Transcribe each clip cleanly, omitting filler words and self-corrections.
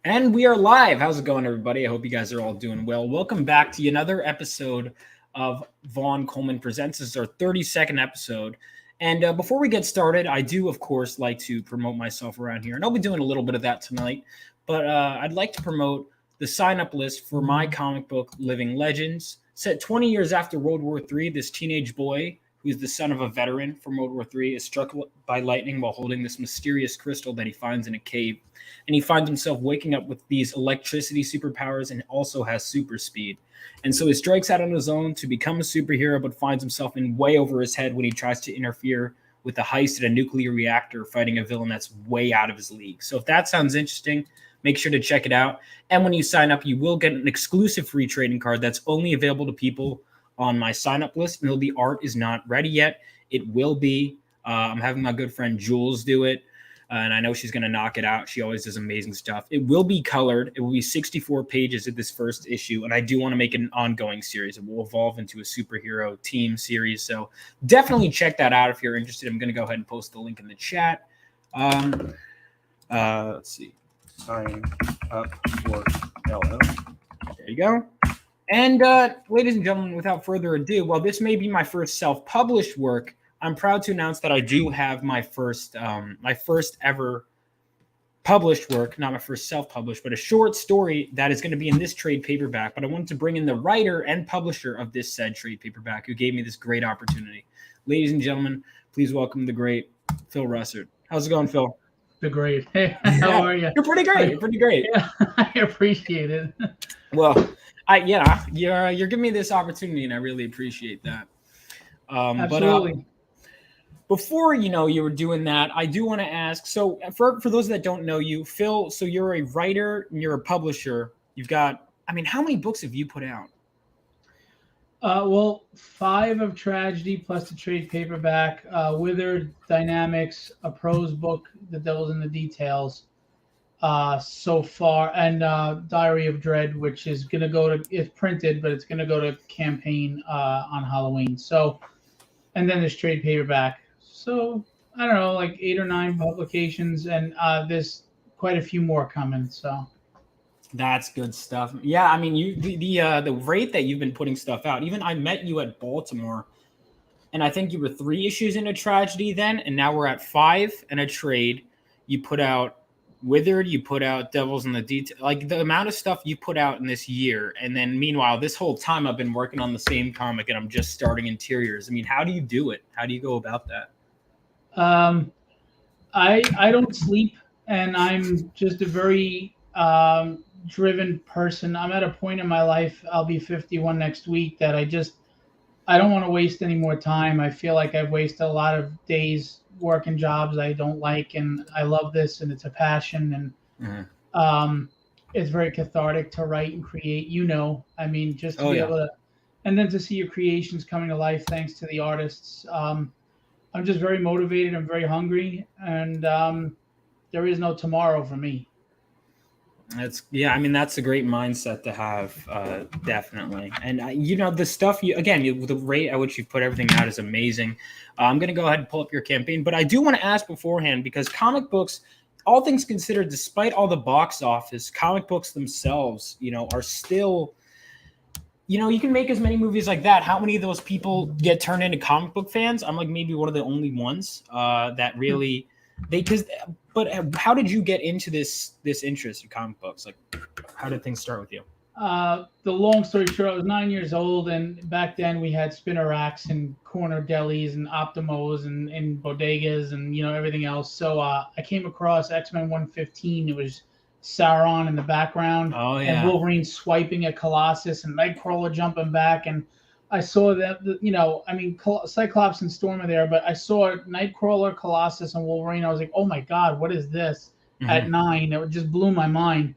And we are live. How's it going, everybody? I hope you guys are all doing well. Welcome back to another episode of Vaughn Coleman Presents. This is our 32nd episode. And before we get started, I do, of course, like to promote myself around here. And I'll be doing a little bit of that tonight. But I'd like to promote the sign-up list for my comic book, Living Legends. Set 20 years after World War III, this teenage boy, who's the son of a veteran from World War III, is struck by lightning while holding this mysterious crystal that he finds in a cave. And he finds himself waking up with these electricity superpowers and also has super speed. And so he strikes out on his own to become a superhero, but finds himself in way over his head when he tries to interfere with a heist at a nuclear reactor, fighting a villain that's way out of his league. So if that sounds interesting, make sure to check it out. And when you sign up, you will get an exclusive free trading card that's only available to people on my sign-up list. And the art is not ready yet. It will be. I'm having my good friend Jules do it. And I know she's going to knock it out. She always does amazing stuff. It will be colored. It will be 64 pages of this first issue. And I do want to make it an ongoing series. It will evolve into a superhero team series. So definitely check that out if you're interested. I'm going to go ahead and post the link in the chat. Let's see. Sign up for LO. There you go. And ladies and gentlemen, without further ado, while this may be my first self-published work, I'm proud to announce that I do have my first ever published work, not my first self-published, but a short story that is going to be in this trade paperback. But I wanted to bring in the writer and publisher of this said trade paperback who gave me this great opportunity. Ladies and gentlemen, please welcome the great Phil Russertt. How's it going, Phil? The great. Hey, how are you? You're pretty great. You're pretty great. Yeah, I appreciate it. Well, you're giving me this opportunity, and I really appreciate that. Absolutely. But, before you were doing that, I do want to ask. So, for those that don't know you, Phil, so you're a writer and you're a publisher. You've got, how many books have you put out? Well, 5 of Tragedy plus the trade paperback, Withered, Dynamics, a prose book, The Devil's in the Details, so far, and Diary of Dread, which is going to it's printed, but it's going to go to campaign on Halloween. So, and then there's trade paperback. So, I don't know, like 8 or 9 publications, and there's quite a few more coming, so. That's good stuff. Yeah, the rate that you've been putting stuff out. Even I met you at Baltimore, and I think you were 3 issues in a Tragedy then, and now we're at 5 in a trade. You put out Withered, you put out Devils in the Detail. Like the amount of stuff you put out in this year, and then meanwhile, this whole time I've been working on the same comic, and I'm just starting interiors. How do you do it? How do you go about that? I don't sleep, and I'm just a very driven person. I'm at a point in my life, I'll be 51 next week, that I don't want to waste any more time. I feel like I've wasted a lot of days working jobs I don't like, and I love this, and it's a passion, and it's very cathartic to write and create, just to be able to, and then to see your creations coming to life thanks to the artists. I'm just very motivated. I'm very hungry, and there is no tomorrow for me. That's a great mindset to have, definitely. And the stuff the rate at which you put everything out is amazing. I'm going to go ahead and pull up your campaign, but I do want to ask beforehand, because comic books, all things considered, despite all the box office, comic books themselves, are still, you can make as many movies like that. How many of those people get turned into comic book fans? I'm like maybe one of the only ones that really But how did you get into this interest in comic books? Like, how did things start with you? The long story short, I was 9 years old, and back then we had spinner racks and corner delis and Optimos and bodegas and everything else. So I came across X-Men 115. It was Sauron in the background, and Wolverine swiping at Colossus, and Nightcrawler jumping back, and I saw that, Cyclops and Storm are there, but I saw Nightcrawler, Colossus, and Wolverine. I was like, oh my God, what is this? At 9, it just blew my mind.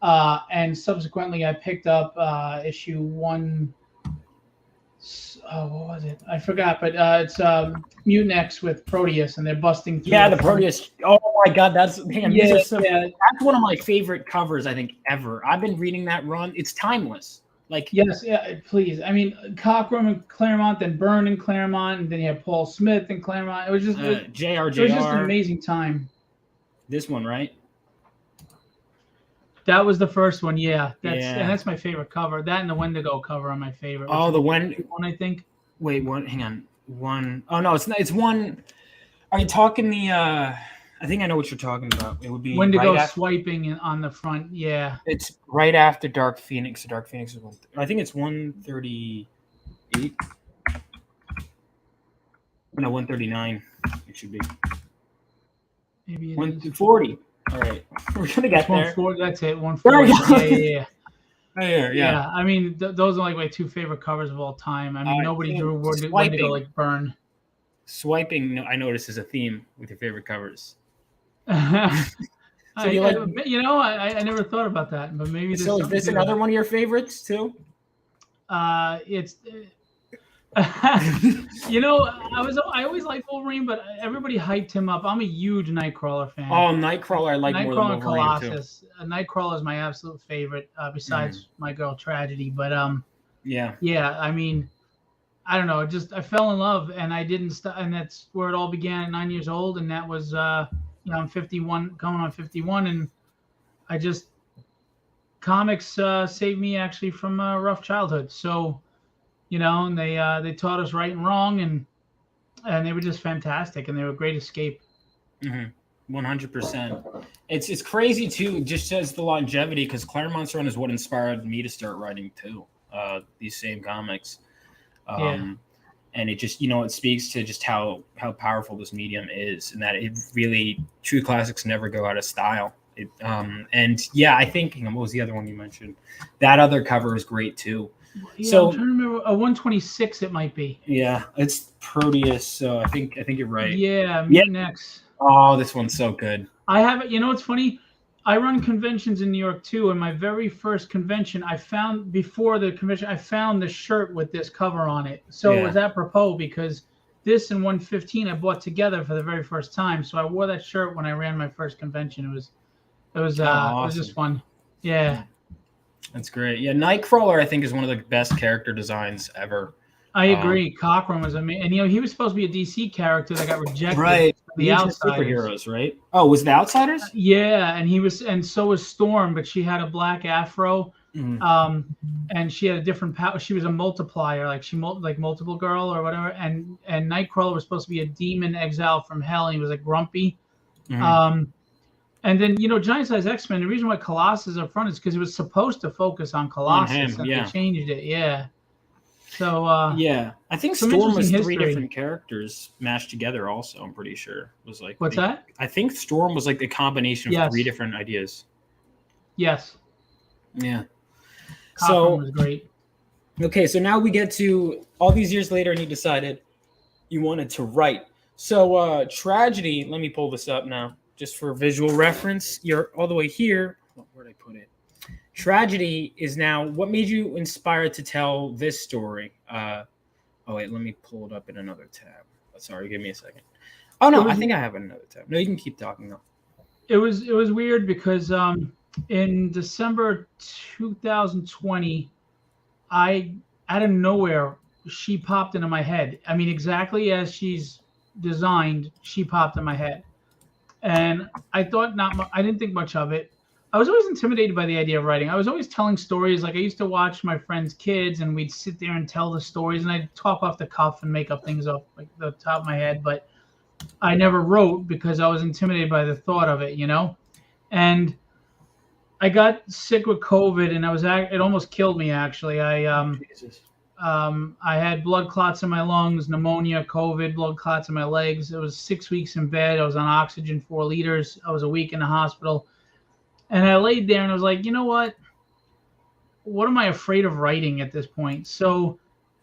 And subsequently, I picked up issue 1. What was it? I forgot, but it's Mutant X with Proteus, and they're busting through. Yeah, the Proteus. Oh my God, that's that's one of my favorite covers I think ever. I've been reading that run. It's timeless. Yes, please. Cockrum and Claremont, then Byrne and Claremont, and then you have Paul Smith and Claremont. It was just JR. It was just an amazing time. This one, right? That was the first one, yeah. Yeah. And that's my favorite cover. That and the Wendigo cover are my favorite. Oh, the one, I think. Wait, one. Hang on, one. Oh no, it's not. It's one. Are you talking the? I think I know what you're talking about. It would be Wendigo right after, swiping on the front. Yeah. It's right after Dark Phoenix. Dark Phoenix is one. I think it's 138. No, 139. It should be. Maybe it 140. All right, we're gonna get there. 140. That's it. 140. There we go. Yeah. Yeah. I mean, those are like my two favorite covers of all time. I mean, nobody drew Wendigo like Burn. Swiping, I noticed, is a theme with your favorite covers. I never thought about that, but maybe. So is this another one of your favorites too? It's. I always liked Wolverine, but everybody hyped him up. I'm a huge Nightcrawler fan. Oh, Nightcrawler, I like more than Wolverine and Colossus. Nightcrawler is my absolute favorite, besides My Girl Tragedy. But yeah. I mean, I don't know. I fell in love, and I didn't stop, and that's where it all began at 9 years old, and that was I'm 51, coming on 51, and I just comics saved me actually from a rough childhood. So. And they taught us right and wrong, and they were just fantastic, and they were a great escape. 100%. It's crazy too, just as the longevity, because Claremont's run is what inspired me to start writing too. These same comics, and it just it speaks to just how powerful this medium is, and that it really true classics never go out of style. And yeah, I think what was the other one you mentioned? That other cover is great too. Yeah, so I'm trying to remember a 126 it might be. Yeah, it's Proteus. So I think you're right. Yeah, next. Oh, this one's so good. I have it. It's funny. I run conventions in New York too, and my very first convention, I found the shirt with this cover on it. So it was apropos because this and 115 I bought together for the very first time. So I wore that shirt when I ran my first convention. It was awesome. It was just fun. Yeah. That's great. Yeah, Nightcrawler, I think, is one of the best character designs ever. I agree. Cochran was amazing. And, he was supposed to be a DC character that got rejected. Right. The Outsiders. Superheroes, right? Oh, was the Outsiders? Yeah, and so was Storm, but she had a black afro. And she had a different power. She was a multiplier, like multiple girl or whatever. And Nightcrawler was supposed to be a demon exiled from hell, and he was like grumpy. And then, Giant Size X-Men, the reason why Colossus is up front is because it was supposed to focus on Colossus, and they changed it, yeah. So, I think Storm was three different characters mashed together also, I'm pretty sure. It was like What's that? I think Storm was like the combination of three different ideas. Yes. Yeah. Cochran was great. Okay, so now we get to all these years later, and you decided you wanted to write. So, Tragedy, let me pull this up now. Just for visual reference, you're all the way here. Where did I put it? Tragedy is now. What made you inspired to tell this story? Oh wait, let me pull it up in another tab. Sorry, give me a second. Oh no, I think I have another tab. No, you can keep talking though. It was weird because in December 2020, out of nowhere she popped into my head. I mean, exactly as she's designed, she popped in my head. And I thought I didn't think much of it. I was always intimidated by the idea of writing. I was always telling stories. Like I used to watch my friends' kids, and we'd sit there and tell the stories, and I'd talk off the cuff and make up things off like the top of my head. But I never wrote because I was intimidated by the thought of it, And I got sick with COVID, and it almost killed me. Actually, I had blood clots in my lungs, pneumonia, COVID, blood clots in my legs. It was 6 weeks in bed. I was on oxygen 4 liters. I was a week in the hospital. And I laid there and I was like, you know what? What am I afraid of writing at this point? So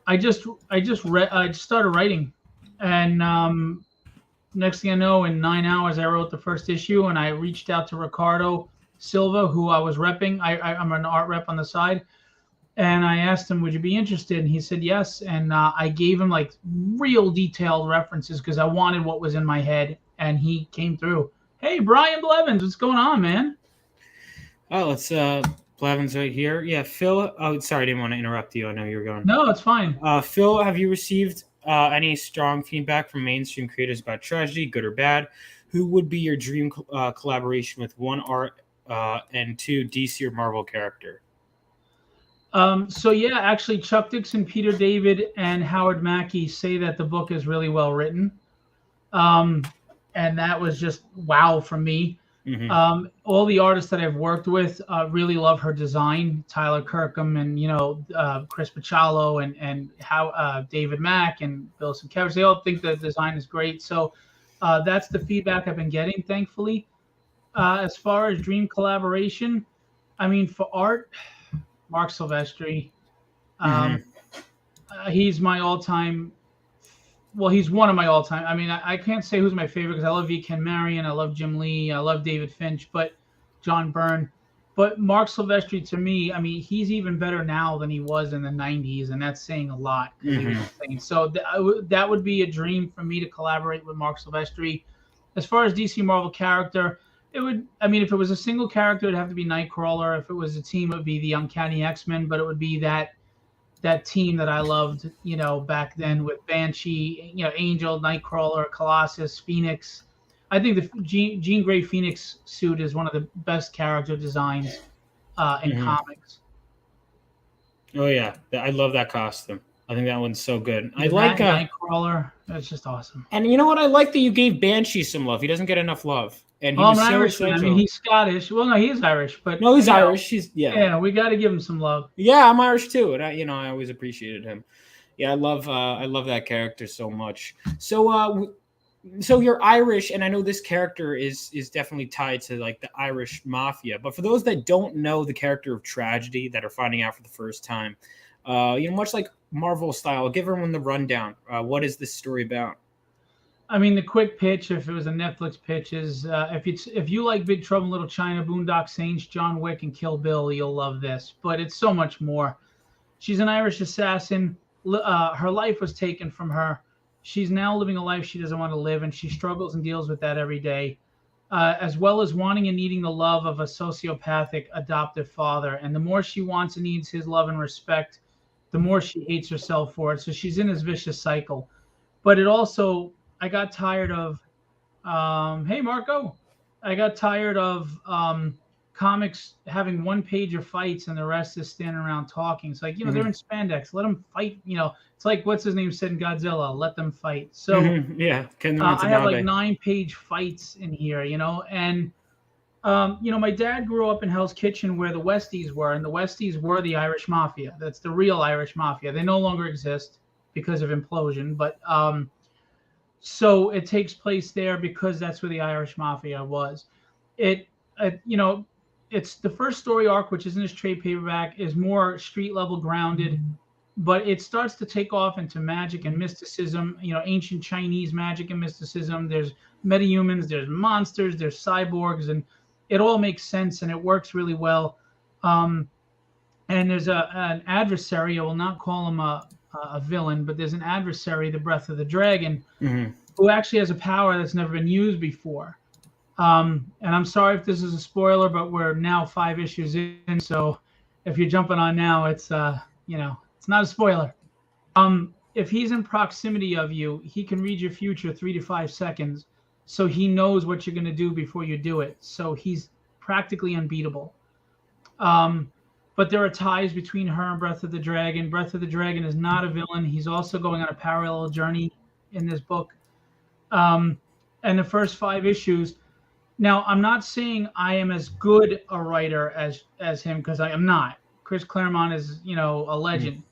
I just started writing. And next thing I know, in 9 hours, I wrote the first issue, and I reached out to Ricardo Silva, who I was repping. I'm an art rep on the side. And I asked him, would you be interested? And he said yes. And I gave him like real detailed references because I wanted what was in my head. And he came through. Hey, Brian Blevins, what's going on, man? Oh, it's Blevins right here. Yeah, Phil. Oh, sorry, I didn't want to interrupt you. I know you were going. No, it's fine. Phil, have you received any strong feedback from mainstream creators about Tragedy, good or bad? Who would be your dream collaboration with one and 2, DC or Marvel character. So yeah, actually, Chuck Dixon, Peter David, and Howard Mackey say that the book is really well written, and that was just wow for me. All the artists that I've worked with really love her design. Tyler Kirkham and Chris Pachalo and how David Mack and Bill Sienkiewicz, they all think the design is great. So that's the feedback I've been getting, thankfully. As far as dream collaboration, I mean, for art, Mark Silvestri. He's my all-time. Well, he's one of my all-time. I mean, I can't say who's my favorite because I love V. Ken Marion, I love Jim Lee, I love David Finch, but John Byrne. But Mark Silvestri, to me, I mean, he's even better now than he was in the '90s, and that's saying a lot. He was insane. So that would be a dream for me to collaborate with Mark Silvestri. As far as DC Marvel character, it would. I mean, if it was a single character, it'd have to be Nightcrawler. If it was a team, it would be the Uncanny X-Men. But it would be that team that I loved, back then with Banshee, Angel, Nightcrawler, Colossus, Phoenix. I think the Jean Grey Phoenix suit is one of the best character designs in comics. Oh yeah, I love that costume. I think that one's so good. I like Nightcrawler. That's just awesome. And you know what? I like that you gave Banshee some love. He doesn't get enough love. And he was Irishman. I mean, he's Scottish. Well, no, he's Irish, but no, he's Irish. Yeah, we got to give him some love. Yeah, I'm Irish too, and I always appreciated him. Yeah, I love that character so much. So you're Irish, and I know this character is definitely tied to like the Irish mafia. But for those that don't know the character of Tragedy, that are finding out for the first time, much like Marvel style, give everyone the rundown. What is this story about? I mean, the quick pitch, if it was a Netflix pitch, is if you like Big Trouble in Little China, Boondock Saints, John Wick, and Kill Bill, you'll love this. But it's so much more. She's an Irish assassin. Her life was taken from her. She's now living a life she doesn't want to live, and she struggles and deals with that every day, as well as wanting and needing the love of a sociopathic adoptive father. And the more she wants and needs his love and respect, the more she hates herself for it. So she's in this vicious cycle. But it also... I got tired of, hey, Marco, I got tired of comics having one page of fights and the rest is standing around talking. It's like, they're in spandex. Let them fight. It's like, what's his name said in Godzilla? Let them fight. So yeah, I have like 9-page fights in here, and, my dad grew up in Hell's Kitchen where the Westies were, and the Westies were the Irish Mafia. That's the real Irish Mafia. They no longer exist because of implosion, but so it takes place there because that's where the Irish Mafia was. It's the first story arc, which is in this trade paperback, is more street level grounded, but it starts to take off into magic and mysticism, ancient Chinese magic and mysticism. There's metahumans, there's monsters, there's cyborgs, and it all makes sense and it works really well. And there's an adversary. I will not call him a villain, but there's an adversary, the Breath of the Dragon, who actually has a power that's never been used before. And I'm sorry if this is a spoiler, but we're now 5 issues in, so if you're jumping on now, it's it's not a spoiler. If he's in proximity of you, he can read your future 3 to 5 seconds, so he knows what you're going to do before you do it. So he's practically unbeatable. But there are ties between her and Breath of the Dragon. Breath of the Dragon is not a villain. He's also going on a parallel journey in this book. And the first 5 issues. Now, I'm not saying I am as good a writer as him, because I am not. Chris Claremont is, a legend.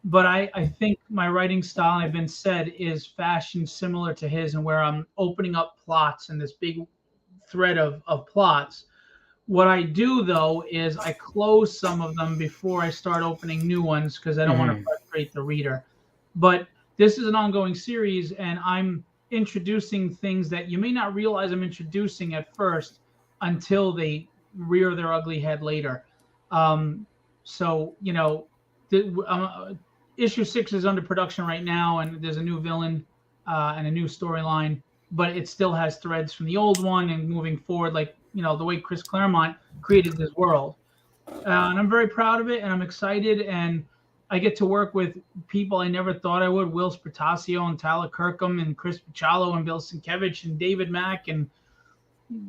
But I think my writing style, I've been said, is fashioned similar to his, and where I'm opening up plots and this big thread of plots. What I do, though, is I close some of them before I start opening new ones, because I don't want to frustrate the reader. But this is an ongoing series, and I'm introducing things that you may not realize I'm introducing at first until they rear their ugly head later. Issue 6 is under production right now, and there's a new villain and a new storyline, but it still has threads from the old one and moving forward, like the way Chris Claremont created this world. And I'm very proud of it, and I'm excited, and I get to work with people I never thought I would: Will Spertasio and Tyler Kirkham and Chris Pachalo and Bill Sienkiewicz and David Mack, and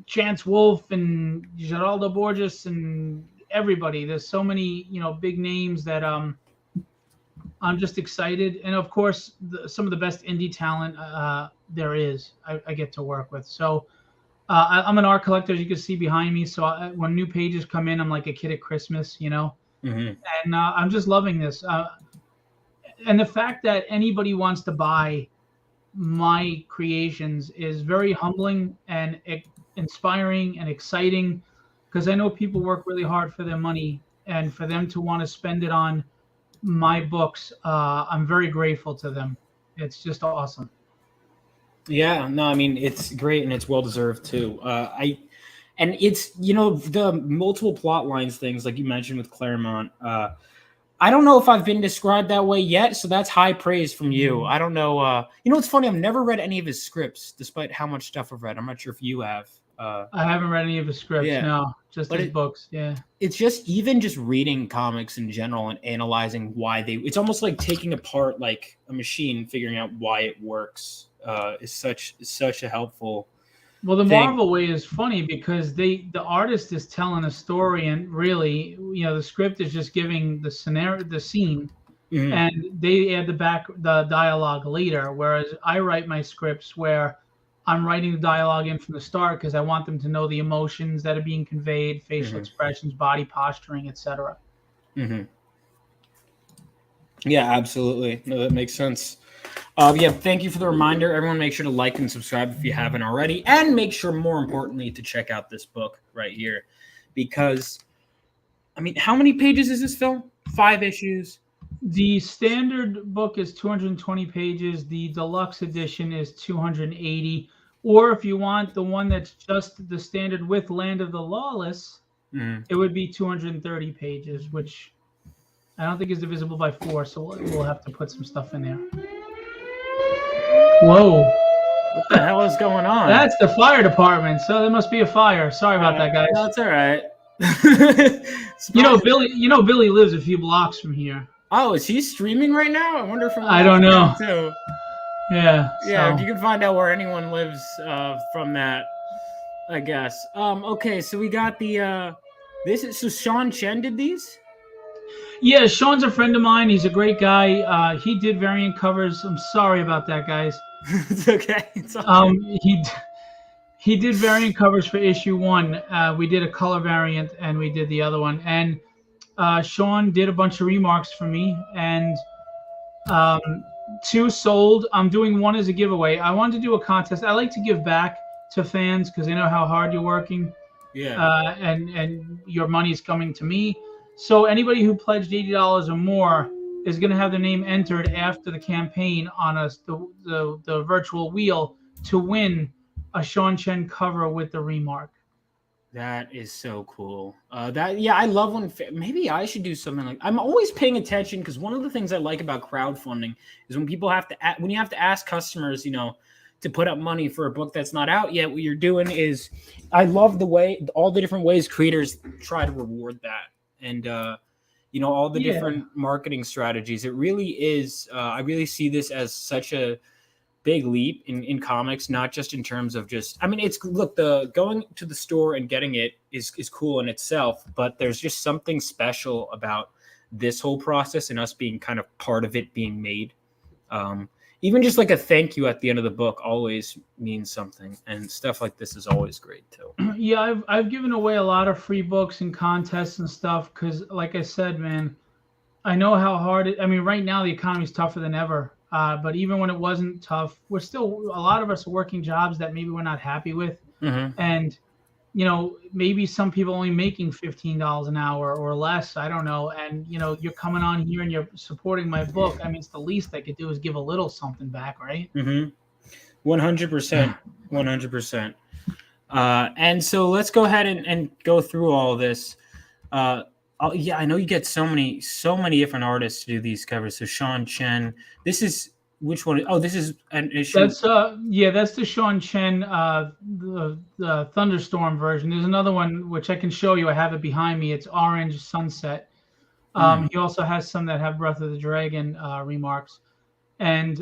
Chance Wolf and Geraldo Borges and everybody. There's so many, big names that I'm just excited. And of course, some of the best indie talent there is, I get to work with. So I'm an art collector, as you can see behind me. So when new pages come in, I'm like a kid at Christmas, Mm-hmm. And I'm just loving this. And the fact that anybody wants to buy my creations is very humbling and inspiring and exciting, because I know people work really hard for their money, and for them to want to spend it on my books, I'm very grateful to them. It's just awesome. Yeah, no, I mean it's great and it's well deserved too. And it's the multiple plot lines things like you mentioned with Claremont. I don't know if I've been described that way yet, so that's high praise from you. I don't know. It's funny. I've never read any of his scripts, despite how much stuff I've read. I'm not sure if you have. I haven't read any of his scripts, Yeah, no, just but his books. Yeah. it's just even just reading comics in general and analyzing why it's almost like taking apart like a machine, figuring out why it works. Is such a helpful Well, the thing. Marvel way is funny because the artist is telling a story, and really, the script is just giving the scenario, the scene, Mhm. and they add the dialogue later. Whereas I write my scripts where I'm writing the dialogue in from the start because I want them to know the emotions that are being conveyed, facial Mhm. expressions, body posturing, etc. Mhm. Yeah, absolutely. No, that makes sense. Yeah, thank you for the reminder. Everyone, make sure to like and subscribe if you haven't already, and make sure, more importantly, to check out this book right here, because I mean, how many pages is this film? 5 issues. The standard book is 220 pages. The deluxe edition is 280. Or if you want the one that's just the standard with Land of the Lawless, Mhm. it would be 230 pages, which I don't think is divisible by 4. So we'll have to put some stuff in there. Whoa. What the hell is going on? That's the fire department. So there must be a fire. Sorry about that, guys. No, it's all right. Billy lives a few blocks from here. Oh, is he streaming right now? I wonder if I don't know. too. Yeah. Yeah, So. you can find out where anyone lives from that, I guess. Okay, so we got the so Sean Chen did these? Yeah, Sean's a friend of mine. He's a great guy. He did variant covers. I'm sorry about that, guys. It's okay. It's all He did variant covers for issue 1. We did a color variant, and we did the other one. And Sean did a bunch of remarks for me, and 2 sold. I'm doing 1 as a giveaway. I wanted to do a contest. I like to give back to fans because they know how hard you're working. Yeah. And your money is coming to me. So anybody who pledged $80 or more is going to have their name entered after the campaign on the virtual wheel to win a Sean Chen cover with the remark. That is so cool. I love when maybe I should do something like. I'm always paying attention because one of the things I like about crowdfunding is when people when you have to ask customers, to put up money for a book that's not out yet. What you're doing is, I love all the different ways creators try to reward that, and all the different marketing strategies. It really is. I really see this as such a big leap in comics, not just in terms of the going to the store and getting it is cool in itself, but there's just something special about this whole process and us being kind of part of it being made. Even just like a thank you at the end of the book always means something, and stuff like this is always great too. Yeah, I've given away a lot of free books and contests and stuff because, like I said, man, I know how hard right now the economy is tougher than ever. But even when it wasn't tough, a lot of us are working jobs that maybe we're not happy with. Mm-hmm. And, maybe some people only making $15 an hour or less. I don't know. And, you're coming on here and you're supporting my book. I mean, it's the least I could do is give a little something back, right? Mm-hmm. 100%. 100%. And so let's go ahead and go through all this. I know you get so many different artists to do these covers. So Sean Chen, this is which one? Oh, this is an issue. That's the Sean Chen, the Thunderstorm version. There's another one which I can show you. I have it behind me. It's Orange Sunset. He also has some that have Breath of the Dragon remarks, and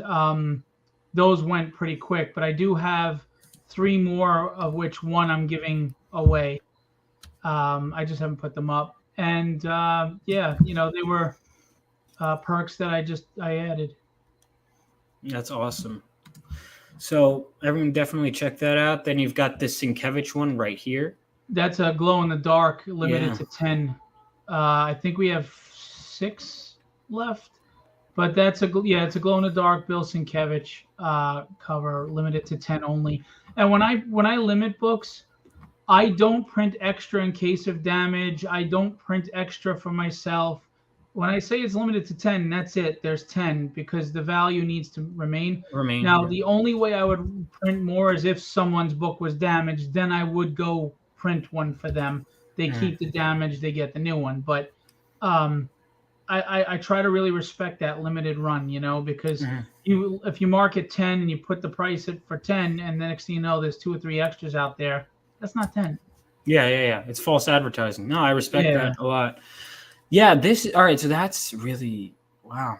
those went pretty quick. But I do have 3 more, of which one I'm giving away. I just haven't put them up. And yeah, they were perks that I added. That's awesome. So everyone definitely check that out. Then you've got this Sienkiewicz one right here. That's a glow in the dark, limited Yeah. to 10. I think we have 6 left, but it's a glow in the dark Bill Sienkiewicz cover, limited to 10 only. And when I limit books, I don't print extra in case of damage. I don't print extra for myself. When I say it's limited to 10, that's it. There's 10 because the value needs to remain. Now, the only way I would print more is if someone's book was damaged, then I would go print one for them. They keep the damage, they get the new one. But I try to really respect that limited run, because if you mark it 10 and you put the price for 10, and the next thing you know, there's 2 or 3 extras out there. That's not 10. Yeah. It's false advertising. No, I respect that a lot. Yeah, all right, so that's really, wow.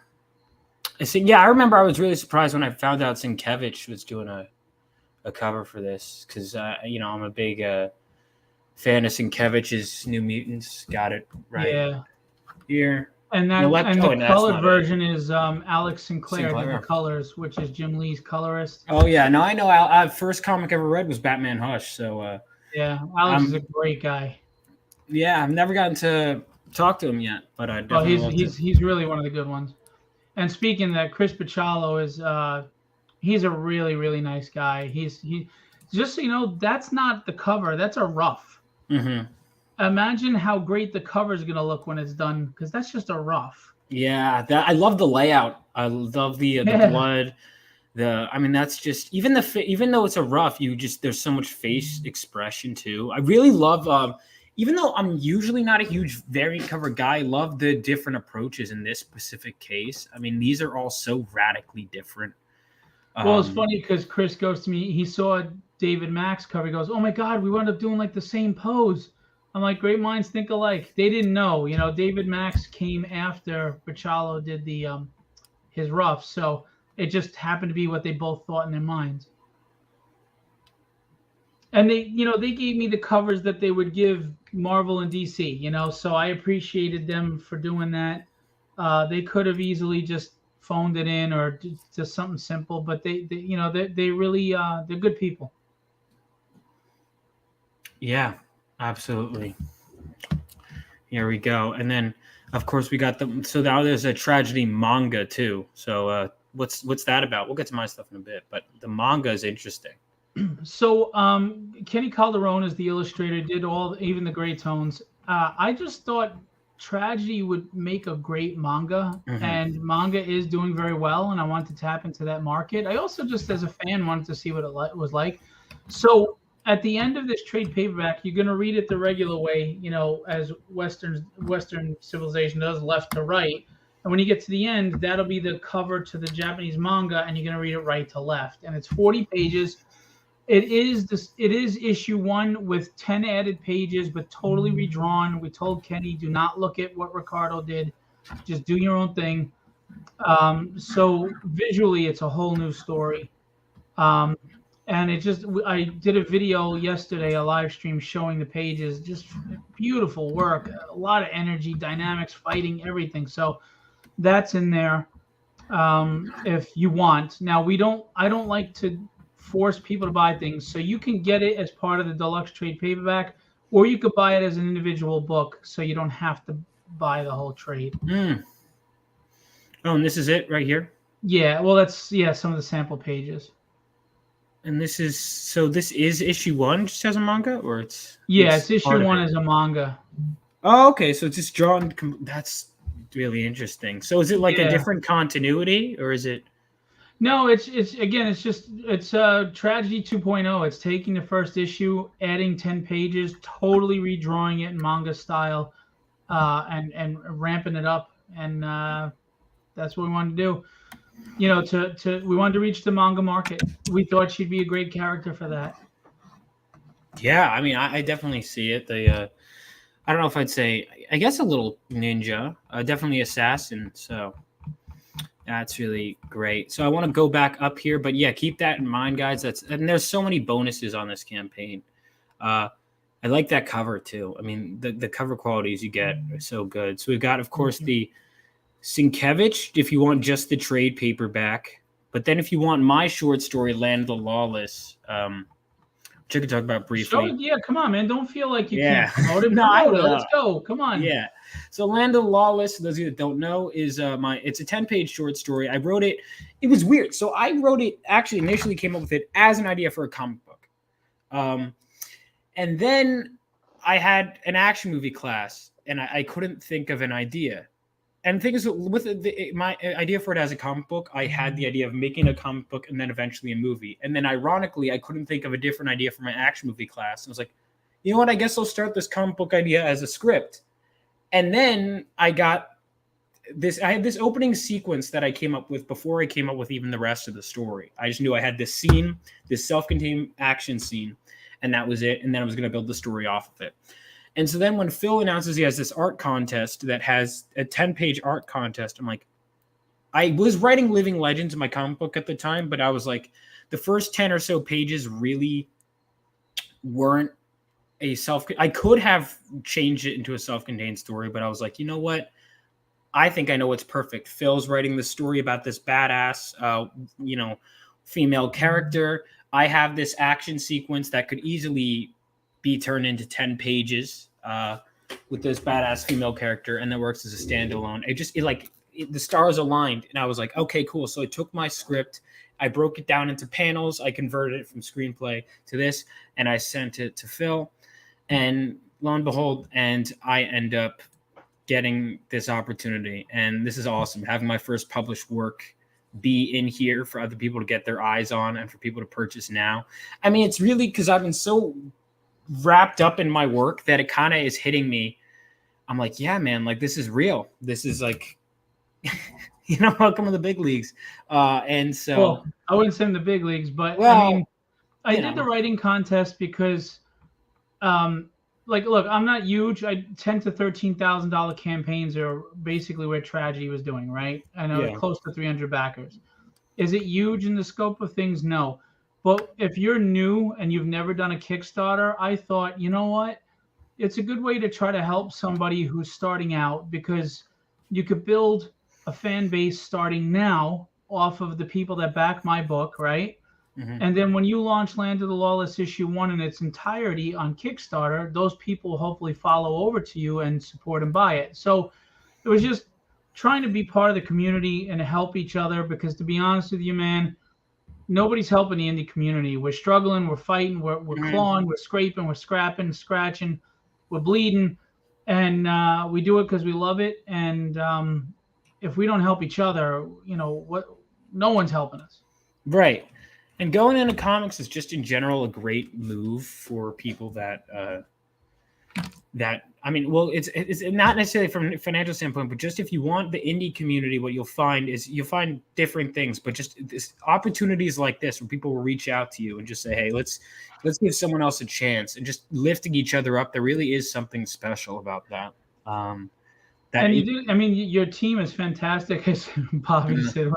I remember I was really surprised when I found out Sienkiewicz was doing a cover for this because, I'm a big fan of Sienkiewicz's New Mutants. Got it right here. And the colored version is Alex Sinclair did the colors, which is Jim Lee's colorist. Oh, yeah. No, I know. First comic I ever read was Batman Hush. So, yeah, Alex is a great guy. Yeah, I've never gotten to talk to him yet, but I definitely he's really one of the good ones. And speaking of that, Chris Bachalo is he's a really, really nice guy. He just so that's not the cover, that's a rough. Imagine how great the cover is gonna look when it's done, because that's just a rough. Yeah, I love the layout. I love the blood. That's just even though it's a rough, there's so much face expression too. I really love even though I'm usually not a huge variant cover guy, I love the different approaches in this specific case. I mean, these are all so radically different. Well, it's funny because Chris goes to me, he saw David Mack's cover. He goes, "Oh my God, we wound up doing like the same pose." I'm like, great minds think alike. They didn't know, David Mack's came after Bachalo did the his rough, so it just happened to be what they both thought in their minds. And they gave me the covers that they would give Marvel and DC, so I appreciated them for doing that. They could have easily just phoned it in or just something simple, but they really they're good people. Yeah, absolutely. Here we go. And then of course we got so now there's a tragedy manga too. So what's that about? We'll get to my stuff in a bit, but the manga is interesting. So Kenny Calderon is the illustrator, did even the gray tones. I just thought tragedy would make a great manga, and manga is doing very well, and I wanted to tap into that market. I also just as a fan wanted to see what it was like. So at the end of this trade paperback, you're going to read it the regular way, as Western civilization does, left to right. And when you get to the end, that'll be the cover to the Japanese manga, and you're going to read it right to left. And it's 40 pages. It is issue 1 with 10 added pages, but totally redrawn. We told Kenny, do not look at what Ricardo did. Just do your own thing. So visually, it's a whole new story. And I did a video yesterday, a live stream showing the pages, just beautiful work, a lot of energy, dynamics, fighting, everything. So that's in there if you want. Now, I don't like to force people to buy things, so you can get it as part of the deluxe trade paperback, or you could buy it as an individual book, so you don't have to buy the whole trade. Oh, and this is it right here? Yeah, well, that's some of the sample pages. And this is issue 1 just as a manga, or it's issue 1 as a manga. Oh, okay, so it's just drawn. That's really interesting. So is it like a different continuity, or is it? No, it's Tragedy 2.0. It's taking the first issue, adding 10 pages, totally redrawing it in manga style, and ramping it up, and that's what we wanted to do. We wanted to reach the manga market. We thought she'd be a great character for that. Yeah, I mean, I definitely see it. I don't know if I'd say, I guess a little ninja, definitely assassin. So That's really great. So I want to go back up here, but yeah, keep that in mind, guys. And there's so many bonuses on this campaign. I like that cover too. I mean, the cover qualities you get are so good. So we've got, of course, the Sienkiewicz, if you want just the trade paperback. But then if you want my short story, Land of the Lawless, which I could talk about briefly. Sure, yeah, come on, man. Don't feel like you Yeah. can't promote it. No, I Promote it. will. Let's go. Come on. Yeah. So Land of the Lawless, for those of you that don't know, is it's a 10-page short story. I wrote it. It was weird. So I wrote it, actually initially came up with it as an idea for a comic book. And then I had an action movie class and I couldn't think of an idea. And the thing is, with my idea for it as a comic book, I had the idea of making a comic book and then eventually a movie. And then ironically, I couldn't think of a different idea for my action movie class. And I was like, you know what? I guess I'll start this comic book idea as a script. And then I got this. I had this opening sequence that I came up with before I came up with even the rest of the story. I just knew I had this scene, this self-contained action scene, and that was it. And then I was going to build the story off of it. And so then when Phil announces he has this art contest that has a 10-page art contest, I'm like, I was writing Living Legends in my comic book at the time, but I was like, the first 10 or so pages really weren't I could have changed it into a self-contained story, but I was like, you know what? I think I know what's perfect. Phil's writing the story about this badass, female character. I have this action sequence that could easily be turned into 10 pages with this badass female character, and that works as a standalone. The stars aligned, and I was like, okay, cool. So I took my script, I broke it down into panels, I converted it from screenplay to this, and I sent it to Phil. And lo and behold, and I end up getting this opportunity. And this is awesome, having my first published work be in here for other people to get their eyes on and for people to purchase now. I mean, it's really because I've been so wrapped up in my work that it kind of is hitting me. I'm like, yeah, man, like this is real. This is like, welcome to the big leagues. And so, well, I wouldn't say in the big leagues, but I mean, I did the writing contest because, look, I'm not huge. $10,000 to $13,000 campaigns are basically where Tragedy was doing, right? I know close to 300 backers. Is it huge in the scope of things? No. But if you're new and you've never done a Kickstarter, I thought, you know what? It's a good way to try to help somebody who's starting out, because you could build a fan base starting now off of the people that back my book, right? Mm-hmm. And then when you launch Land of the Lawless issue 1 in its entirety on Kickstarter, those people will hopefully follow over to you and support and buy it. So it was just trying to be part of the community and help each other, because to be honest with you, man, nobody's helping the indie community. We're struggling, we're fighting, we're clawing, we're scraping, we're scrapping, scratching, we're bleeding, and we do it because we love it. And if we don't help each other, no one's helping us. Right. And going into comics is just in general a great move for people that it's not necessarily from a financial standpoint, but just if you want the indie community, what you'll find different things, but just opportunities like this where people will reach out to you and just say, hey, let's give someone else a chance, and just lifting each other up. There really is something special about that. Your team is fantastic. As Bobby said,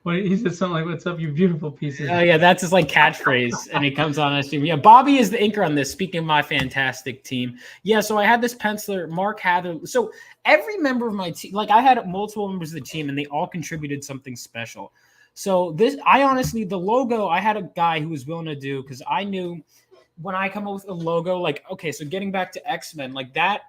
he said something like, "What's up, you beautiful pieces?" Oh yeah, that's his catchphrase, and he comes on our stream. Yeah, Bobby is the inker on this. Speaking of my fantastic team, yeah. So I had this penciler, Mark Hather. So every member of my team, I had multiple members of the team, and they all contributed something special. So the logo, I had a guy who was willing to do, because I knew when I come up with a logo, okay, so getting back to X-Men, like that.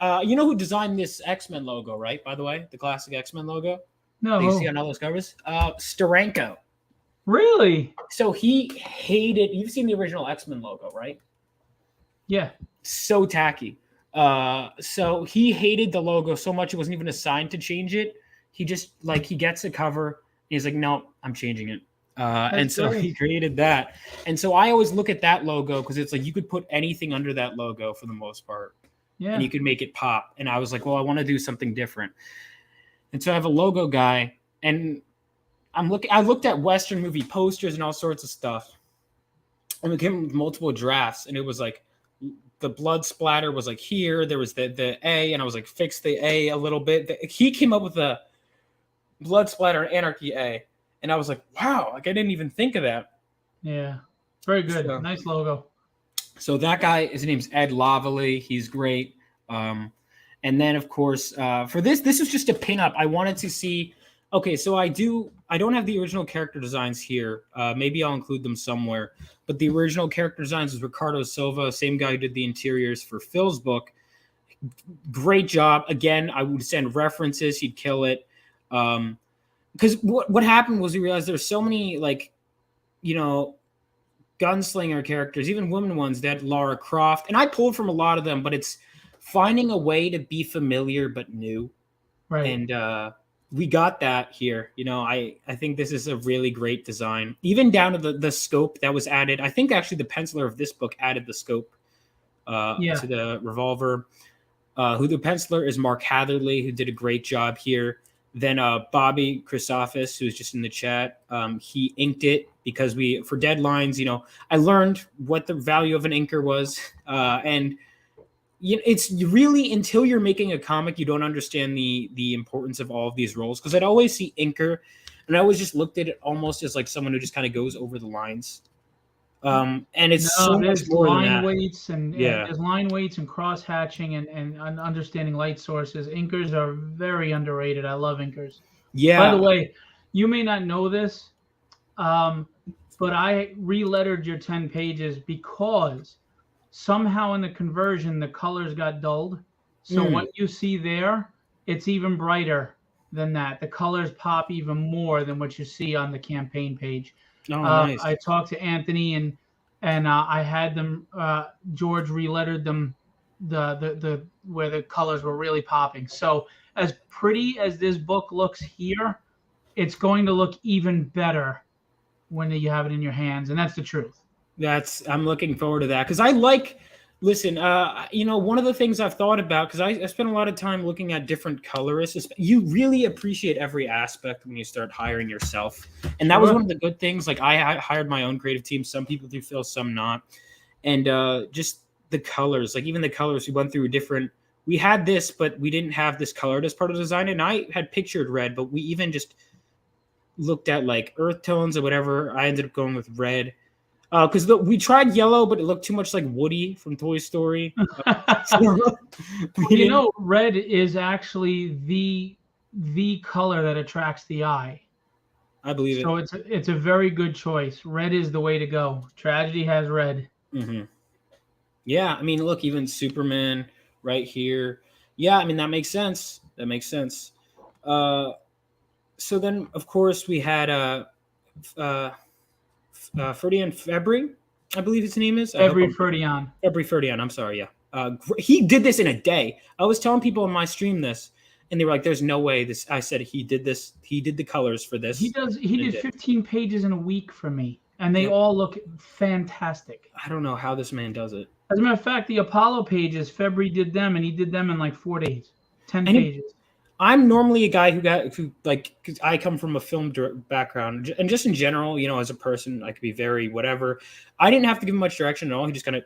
You know who designed this X-Men logo, right? By the way, the classic X-Men logo. No. You see on all those covers? Steranko. Really? So he hated, you've seen the original X-Men logo, right? Yeah. So tacky. So he hated the logo so much it wasn't even assigned to change it. He just he gets a cover and he's like, no, I'm changing it. And so he created that. And so I always look at that logo because it's you could put anything under that logo for the most part. Yeah. And you could make it pop. And I was like, well, I want to do something different. And so I have a logo guy, and I looked at Western movie posters and all sorts of stuff. And we came with multiple drafts, and it was the blood splatter was here. There was the A, and I was fix the A a little bit. He came up with Blood Splatter and Anarchy A. And I was like, wow, like I didn't even think of that. Yeah, very good. So, Nice logo. so that guy, his name's Ed Lavallee. He's great. And then of course, for this was just a pinup. I wanted to see. Okay, so I don't have the original character designs here. Maybe I'll include them somewhere. But the original character designs was Ricardo Silva, same guy who did the interiors for Phil's book. Great job. Again, I would send references. He'd kill it. Because what happened was we realized there's so many gunslinger characters, even women ones, that Lara Croft, and I pulled from a lot of them, but it's finding a way to be familiar but new. Right. And we got that here. I think this is a really great design, even down to the scope that was added. I think actually the penciler of this book added the scope to the revolver. Who the penciler is Mark Hatherley, who did a great job here. Then Bobby Christophas, who's just in the chat, he inked it because for deadlines, I learned what the value of an inker was. And it's really, until you're making a comic, you don't understand the importance of all of these roles. Because I'd always see inker, and I always just looked at it almost as like someone who just kind of goes over the lines. And it's so much more than that. Weights and there's line weights and cross hatching and understanding light sources. Inkers are very underrated. I love inkers. Yeah. By the way, you may not know this, but I relettered your 10 pages because somehow in the conversion the colors got dulled. So what you see there, it's even brighter than that. The colors pop even more than what you see on the campaign page. Oh, nice. I talked to Anthony and I had them. George relettered them, the where the colors were really popping. So as pretty as this book looks here, it's going to look even better when you have it in your hands, and that's the truth. I'm looking forward to that because listen, one of the things I've thought about, because I spent a lot of time looking at different colorists. You really appreciate every aspect when you start hiring yourself. And that was one of the good things. Like I hired my own creative team. Some people do Phil, some not. And just the colors, like even the colors we went through we had this, but we didn't have this colored as part of the design. And I had pictured red, but we even just looked at like earth tones or whatever. I ended up going with red. Because we tried yellow, but it looked too much like Woody from Toy Story. Red is actually the color that attracts the eye. I believe it. So it's a very good choice. Red is the way to go. Tragedy has red. Mm-hmm. Yeah, I mean, look, even Superman right here. Yeah, I mean, that makes sense. So then, of course, we had Ferdian February, I believe his name is. Ferdian, I'm sorry, yeah. He did this in a day. I was telling people on my stream this, and they were like, there's no way this. I said he did this. He did the colors for this. He did 15 pages in a week for me, and they all look fantastic. I don't know how this man does it. As a matter of fact, the Apollo pages, February did them, and he did them in like 4 days. 10 pages. I'm normally a guy who because I come from a film background, and just in general, as a person, I could be very whatever. I didn't have to give him much direction at all. He just kind of,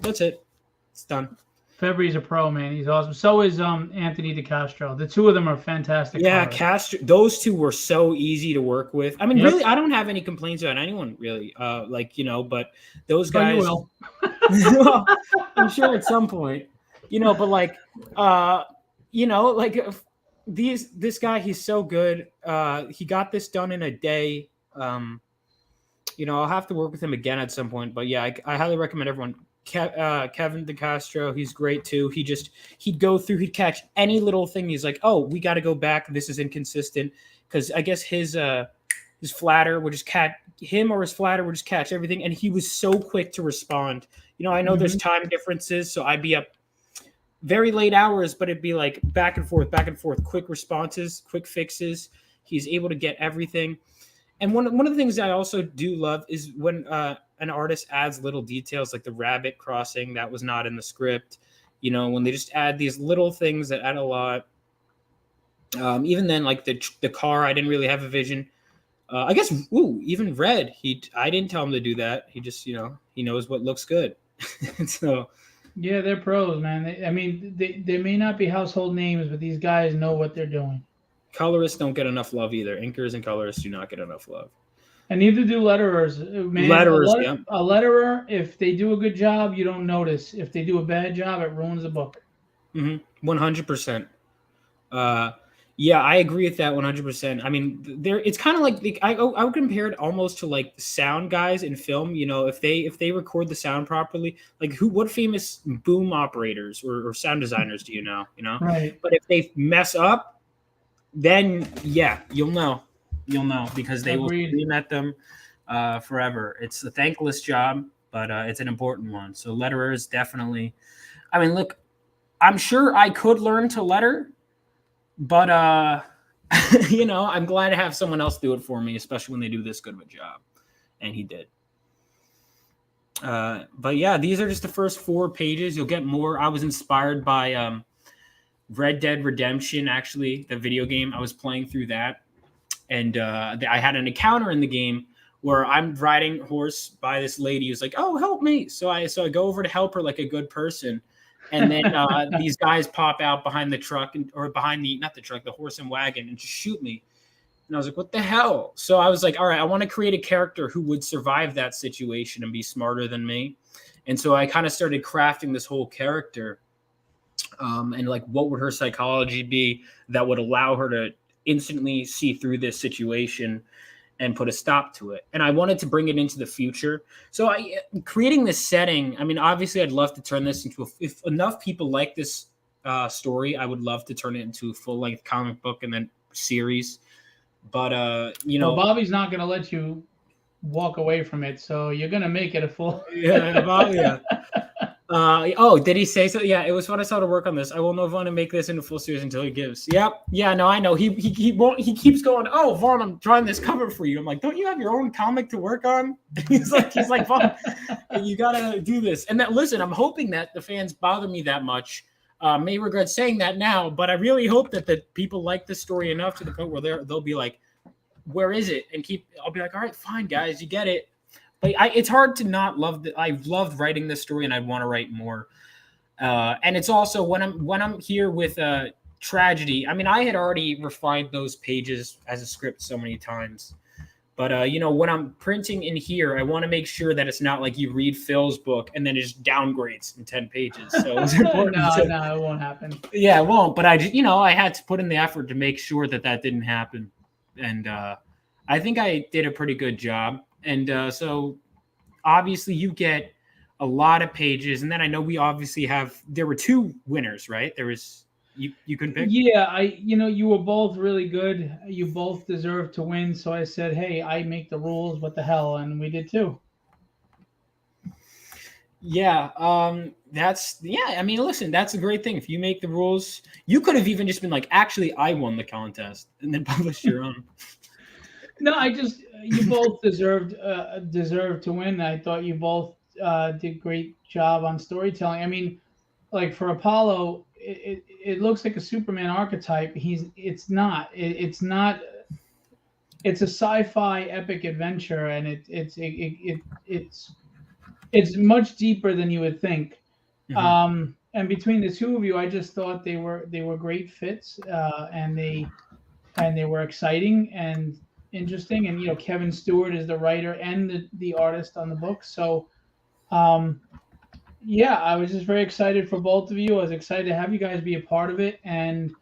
that's it, it's done. February's a pro, man. He's awesome. So is Anthony DeCastro. The two of them are fantastic. Yeah, Castro. Those two were so easy to work with. I mean, really, I don't have any complaints about anyone really. But those guys. You will. I'm sure at some point, but this guy, he's so good. He got this done in a day. I'll have to work with him again at some point. But yeah, I highly recommend everyone. Kevin DeCastro, he's great too. He'd go through, he'd catch any little thing. He's like, oh, we got to go back. This is inconsistent, because I guess his flatter would just catch him, or his flatter would just catch everything. And he was so quick to respond. I know there's time differences, so I'd be up very late hours, but it'd be like back and forth, quick responses, quick fixes. He's able to get everything. And one of the things I also do love is when an artist adds little details, like the rabbit crossing that was not in the script. When they just add these little things that add a lot. Even then, like the car, I didn't really have a vision. I guess, even Red, I didn't tell him to do that. He just, he knows what looks good. So. Yeah, they're pros, man. They may not be household names, but these guys know what they're doing. Colorists don't get enough love either. Inkers and colorists do not get enough love. And neither do letterers. Man, Letterers, yeah. a letterer, if they do a good job, you don't notice. If they do a bad job, it ruins the book. 100%. Yeah, I agree with that 100%. I mean, it's kind of like I would compare it almost to like sound guys in film. You know, if they record the sound properly, like what famous boom operators or sound designers do you know? You know, Right. but if they mess up, then yeah, you'll know because they will scream at them forever. It's a thankless job, but it's an important one. So letterers definitely. I mean, look, I'm sure I could learn to letter. But you know, I'm glad to have someone else do it for me, especially when they do this good of a job, and he did. But yeah, these are just the first 4 pages. You'll get more. I was inspired by Red Dead Redemption, actually, the video game. I was playing through that, and I had an encounter in the game where I'm riding horse by this lady who's like, "Oh, help me!" So I go over to help her like a good person. And then these guys pop out behind the truck or behind the horse and wagon and just shoot me. And I was like, what the hell? So I was like, all right, I want to create a character who would survive that situation and be smarter than me. And so I kind of started crafting this whole character. And like, what would her psychology be that would allow her to instantly see through this situation and put a stop to it. And I wanted to bring it into the future. So creating this setting, I mean, obviously I'd love to turn this into if enough people like this story, I would love to turn it into a full-length comic book and then series. But, you know. Well, Bobby's not going to let you walk away from it, so you're going to make it a full. Yeah. Oh, did he say so? Yeah, it was fun. I saw to work on this. I will not want to make this into full series until he gives. Yep. Yeah, no, I know. He won't. He keeps going. Oh, Vaughn, I'm drawing this cover for you. I'm like, don't you have your own comic to work on? he's like, Vaughn, you gotta do this. And that, listen, I'm hoping that the fans bother me that much. May regret saying that now, but I really hope that the people like this story enough to the point where they'll be like, where is it? And I'll be like, all right, fine, guys, you get it. But it's hard to not love I've loved writing this story, and I'd want to write more. And it's also when I'm here with Tragedy. I mean, I had already refined those pages as a script so many times, but you know, when I'm printing in here, I want to make sure that it's not like you read Phil's book and then it just downgrades in 10 pages. So it's important. No, it won't happen. Yeah, it won't. But I had to put in the effort to make sure that didn't happen, and I think I did a pretty good job. And so obviously you get a lot of pages. And then I know we obviously there were 2 winners, right? There was, you couldn't pick? Yeah, you were both really good. You both deserved to win. So I said, hey, I make the rules. What the hell? And we did too. Yeah. I mean, listen, that's a great thing. If you make the rules, you could have even just been like, actually, I won the contest and then published your own. No, you both deserved to win. I thought you both did a great job on storytelling. I mean, like for Apollo, it looks like a Superman archetype. It's not. It's a sci-fi epic adventure, and it's much deeper than you would think. Mm-hmm. And between the 2 of you, I just thought they were great fits, and they were exciting and interesting. And Kevin Stewart is the writer and the artist on the book. So yeah, I was just very excited for both of you. I was excited to have you guys be a part of it, and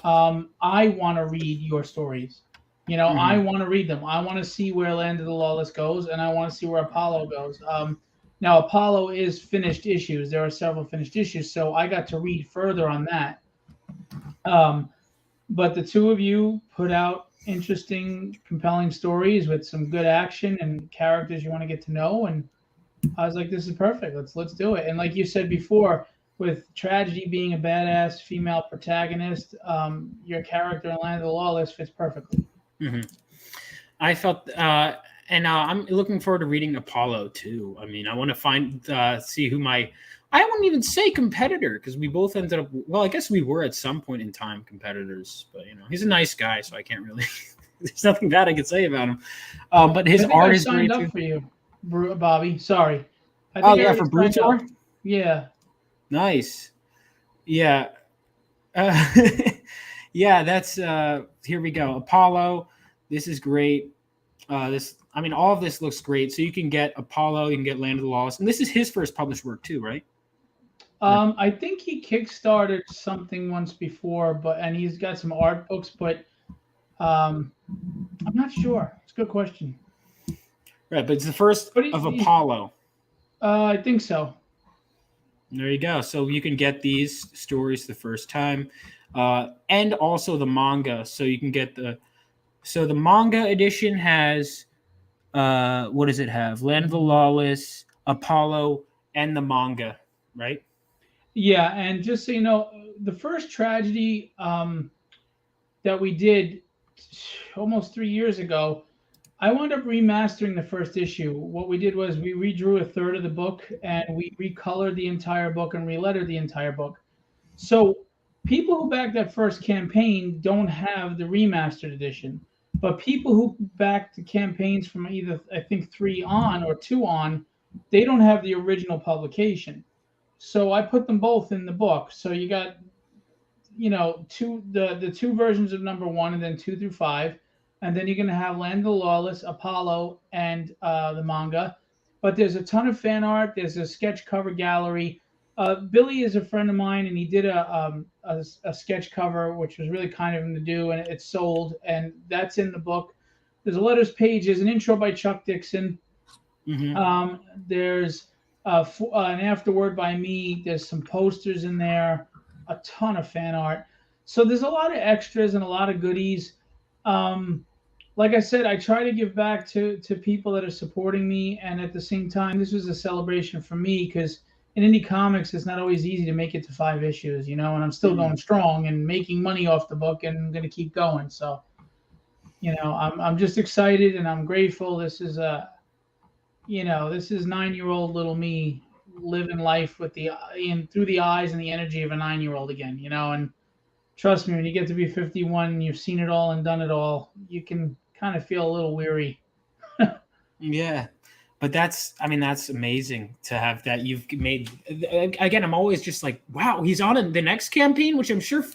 I want to read your stories. Mm-hmm. I want to read them. I want to see where Land of the Lawless goes, and I want to see where Apollo goes. Now Apollo is finished issues. There are several finished issues, so I got to read further on that. But the 2 of you put out interesting, compelling stories with some good action and characters you want to get to know, and I was like, this is perfect. Let's do it. And like you said before, with Tragedy being a badass female protagonist, your character in Land of the Lawless fits perfectly. Mm-hmm. I felt, and I'm looking forward to reading Apollo too. I mean, I want to see who I wouldn't even say competitor, because we both ended up, well, I guess we were at some point in time competitors, but he's a nice guy, so I can't really, there's nothing bad I could say about him. But his art is great too. For you, Bobby. Sorry. For Brutor? Yeah. Nice. Yeah. Yeah, that's here we go. Apollo. This is great. All of this looks great. So you can get Apollo, you can get Land of the Lost, and this is his first published work too, right? I think he kickstarted something once before, and he's got some art books, but um, I'm not sure. It's a good question. Right, but it's the first But of Apollo. I think so. There you go. So you can get these stories the first time, and also the manga. So you can get the manga edition has what does it have? Land of the Lawless, Apollo, and the manga, right? Yeah, and just so you know, the first tragedy that we did almost 3 years ago, I wound up remastering the first issue. What we did was we redrew a third of the book and we recolored the entire book and relettered the entire book. So people who backed that first campaign don't have the remastered edition, but people who backed the campaigns from either I think 3 on or 2 on, they don't have the original publication. So I put them both in the book. So you got the two versions of number one and then 2 through 5, and then you're going to have Land of the Lawless, Apollo, and the manga. But there's a ton of fan art. There's a sketch cover gallery. Billy is a friend of mine, and he did a sketch cover, which was really kind of him to do, and it's sold, and that's in the book. There's a letters page. There's an intro by Chuck Dixon. There's an afterword by me. There's some posters in there, a ton of fan art. So there's a lot of extras and a lot of goodies. Like I said, I try to give back to people that are supporting me, and at the same time, this was a celebration for me because in indie comics, it's not always easy to make it to 5 issues, and I'm still going strong and making money off the book, and I'm going to keep going. So, I'm just excited and I'm grateful. This is 9-year-old little me living life with through the eyes and the energy of a 9-year-old again, and trust me, when you get to be 51 and you've seen it all and done it all, you can kind of feel a little weary. Yeah. But that's amazing to have that you've made. Again, I'm always just like, wow, he's on the next campaign, which I'm sure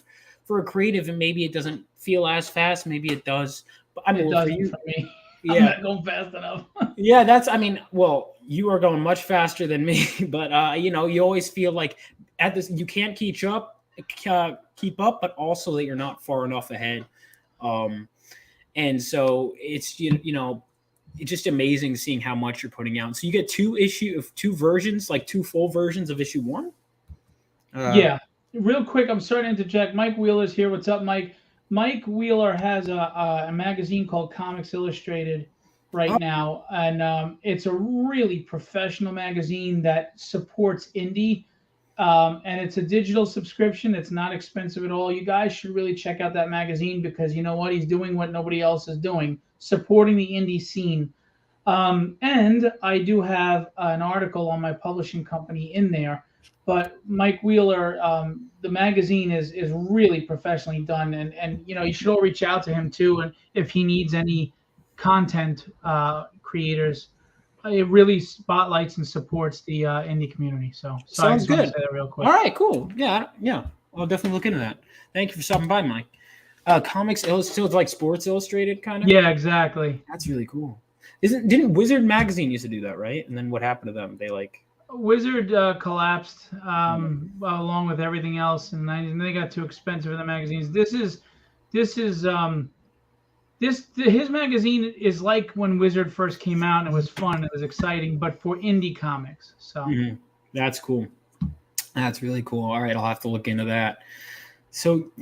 for a creative, and maybe it doesn't feel as fast. Maybe it does. But it doesn't for me. Yeah. I'm not going fast enough. Yeah, well, you are going much faster than me, but you always feel like at this you can't keep up, but also that you're not far enough ahead. And so it's it's just amazing seeing how much you're putting out. So you get two versions, like 2 full versions of issue 1. Yeah, real quick, I'm sorry to interject. Mike Wheeler's here. What's up, Mike? Mike Wheeler has a magazine called Comics Illustrated right now, and it's a really professional magazine that supports indie, and it's a digital subscription. It's not expensive at all. You guys should really check out that magazine because you know what? He's doing what nobody else is doing, supporting the indie scene. And I do have an article on my publishing company in there. But Mike Wheeler, the magazine is really professionally done, and you should all reach out to him too. And if he needs any content creators, it really spotlights and supports the indie community. So sorry, sounds good. Say that real quick. All right, cool. Yeah. I'll definitely look into that. Thank you for stopping by, Mike. Comics Illustrated, like Sports Illustrated, kind of. Yeah, exactly. That's really cool. Didn't Wizard magazine used to do that, right? And then what happened to them? They Wizard collapsed along with everything else, and they got too expensive for the magazines. His magazine is like when Wizard first came out, and it was fun, it was exciting, but for indie comics. So That's cool. That's really cool. All right, I'll have to look into that. So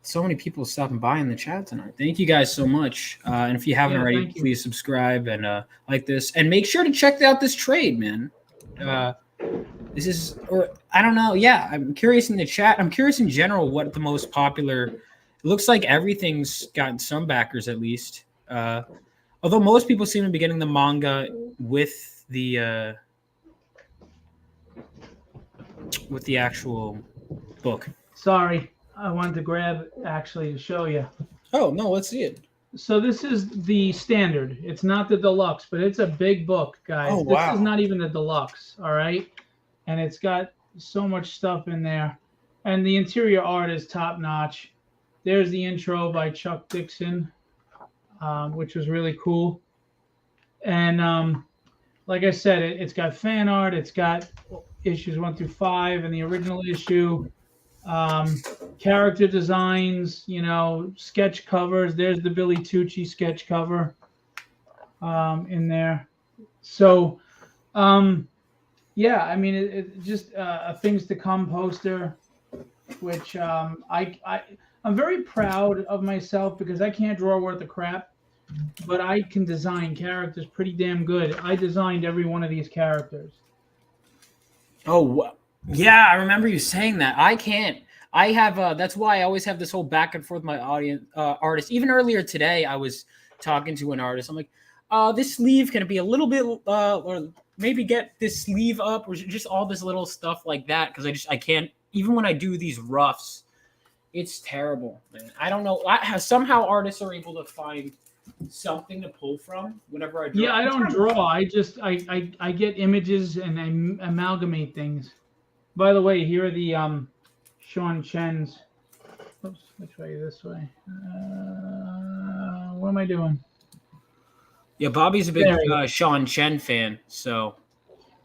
so many people stopping by in the chat tonight. Thank you guys so much. And if you haven't already, please subscribe and like this, and make sure to check out this trade, man. This is, or I don't know. Yeah, I'm curious in the chat. I'm curious in general what the most popular. It looks like everything's gotten some backers at least. Although most people seem to be getting the manga with the actual book. Sorry, I wanted to grab actually to show you. Oh no, let's see it. So this is the standard. It's not the deluxe, but it's a big book, guys. Oh, wow. This is not even the deluxe, all right? And it's got so much stuff in there. And the interior art is top notch. there's the intro by Chuck Dixon, which was really cool. And like I said, it's got fan art. It's got issues 1 through 5 and the original issue. Character designs, sketch covers. There's the Billy Tucci sketch cover in there. So, yeah, I mean, it just a things to come poster, which I'm very proud of myself because I can't draw worth a crap, but I can design characters pretty damn good. I designed every one of these characters. Oh, yeah, I remember you saying that. I can't. I have. That's why I always have this whole back and forth with my audience artist. Even earlier today, I was talking to an artist. I'm like, this sleeve can be a little bit, or maybe get this sleeve up, or just all this little stuff like that. Because I can't. Even when I do these roughs, it's terrible, man. I don't know. Somehow artists are able to find something to pull from whenever I draw. Yeah, I don't draw. I get images and I amalgamate things. By the way, here are the Sean Chen's. Oops, which way? This way. What am I doing? Yeah, Bobby's a big Sean Chen fan, so.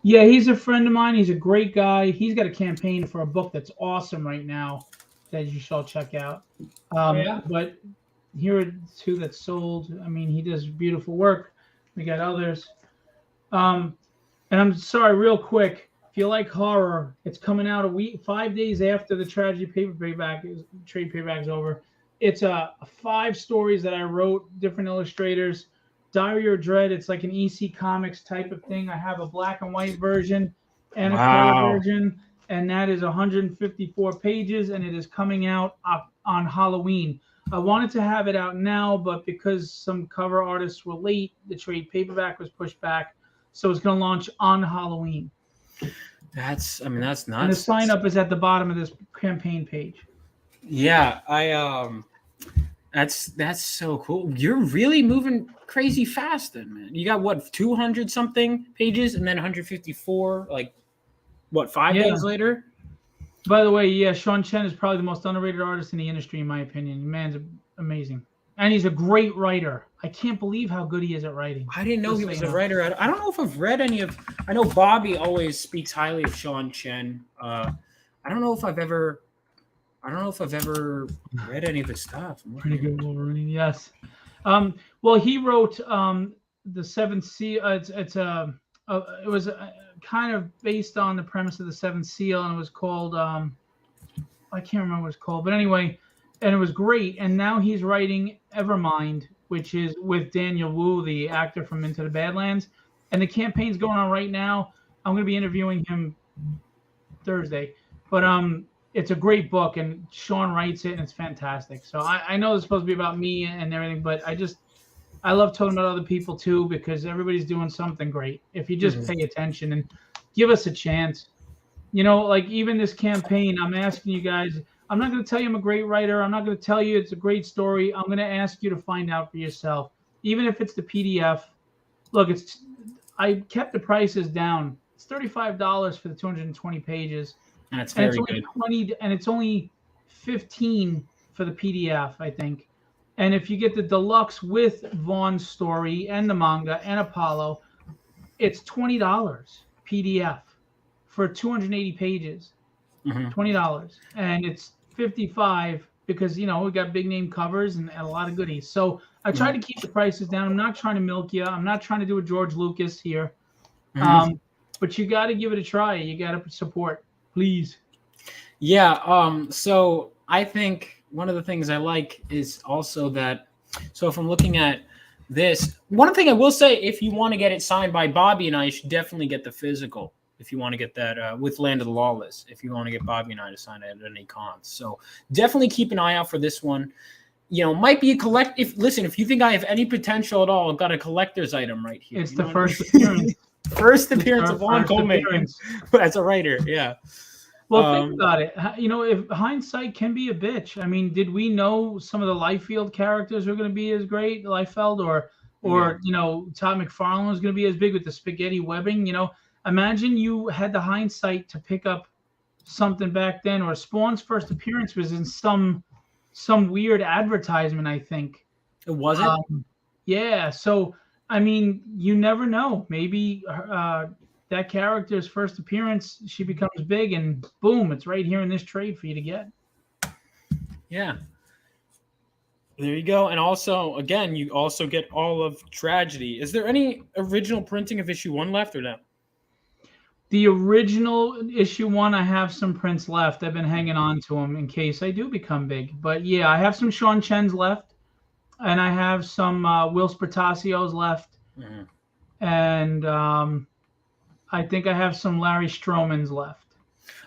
Yeah, he's a friend of mine. He's a great guy. He's got a campaign for a book that's awesome right now that you shall check out. Yeah. But here are 2 that sold. I mean, he does beautiful work. We got others. And I'm sorry, real quick. If you like horror, it's coming out 5 days after the tragedy trade paperback is over. It's 5 stories that I wrote, different illustrators. Diary of Dread. It's like an EC Comics type of thing. I have a black and white version and a color version, and that is 154 pages, and it is coming out on Halloween. I wanted to have it out now, but because some cover artists were late, the trade paperback was pushed back, so it's going to launch on Halloween. That's nuts. And the sign up is at the bottom of this campaign page. Yeah, that's so cool. You're really moving crazy fast then, man. You got what, 200 something pages and then 154, like what, 5 days later? By the way, yeah, Sean Chen is probably the most underrated artist in the industry, in my opinion. The man's amazing. And he's a great writer. I can't believe how good he is at writing. I didn't know he was a writer. I don't know if I've read any of. I know Bobby always speaks highly of Sean Chen. I don't know if I've ever read any of his stuff. Pretty good Wolverine, yes. Well, he wrote the Seventh Seal. It was kind of based on the premise of the Seventh Seal, and it was called I can't remember what it's called, but anyway, and it was great. And now he's writing Evermind, which is with Daniel Wu, the actor from Into the Badlands, and the campaign's going on right now. I'm going to be interviewing him Thursday, but it's a great book, and Sean writes it, and it's fantastic. So I know it's supposed to be about me and everything, but I love talking about other people too, because everybody's doing something great. If you just pay attention and give us a chance, like even this campaign, I'm asking you guys, I'm not going to tell you I'm a great writer. I'm not going to tell you it's a great story. I'm going to ask you to find out for yourself, even if it's the PDF. Look, I kept the prices down. It's $35 for the 220 pages. And it's very good. And it's only $15 for the PDF, I think. And if you get the deluxe with Vaughn's story and the manga and Apollo, it's $20 PDF for 280 pages. $20, and it's $55 because we got big name covers and a lot of goodies. So I try to keep the prices down. I'm not trying to milk you. I'm not trying to do a George Lucas here. But you got to give it a try. You got to support, please. Yeah. So I think one of the things I like is also that. So if I'm looking at this, one thing I will say, if you want to get it signed by Bobby and I, you should definitely get the physical. If you want to get that with Land of the Lawless, if you want to get Bobby and I to sign it at any cons. So definitely keep an eye out for this one. Might be a if you think I have any potential at all, I've got a collector's item right here. It's the first appearance. First appearance of Vaughn Coleman as a writer. Yeah. Well, think about it. If hindsight can be a bitch. I mean, did we know some of the Liefeld characters were going to be as great, Liefeld, or Todd McFarlane was going to be as big with the spaghetti webbing? Imagine you had the hindsight to pick up something back then, or Spawn's first appearance was in some some weird advertisement, I think. It wasn't. Yeah. So, I mean, you never know. Maybe that character's first appearance, she becomes big, and boom, it's right here in this trade for you to get. Yeah. There you go. And also, again, you also get all of Tragedy. Is there any original printing of issue 1 left or no? The original issue 1, I have some prints left. I've been hanging on to them in case I do become big. But yeah, I have some Sean Chen's left, and I have some Will Spertasio's left, and I think I have some Larry Stroman's left.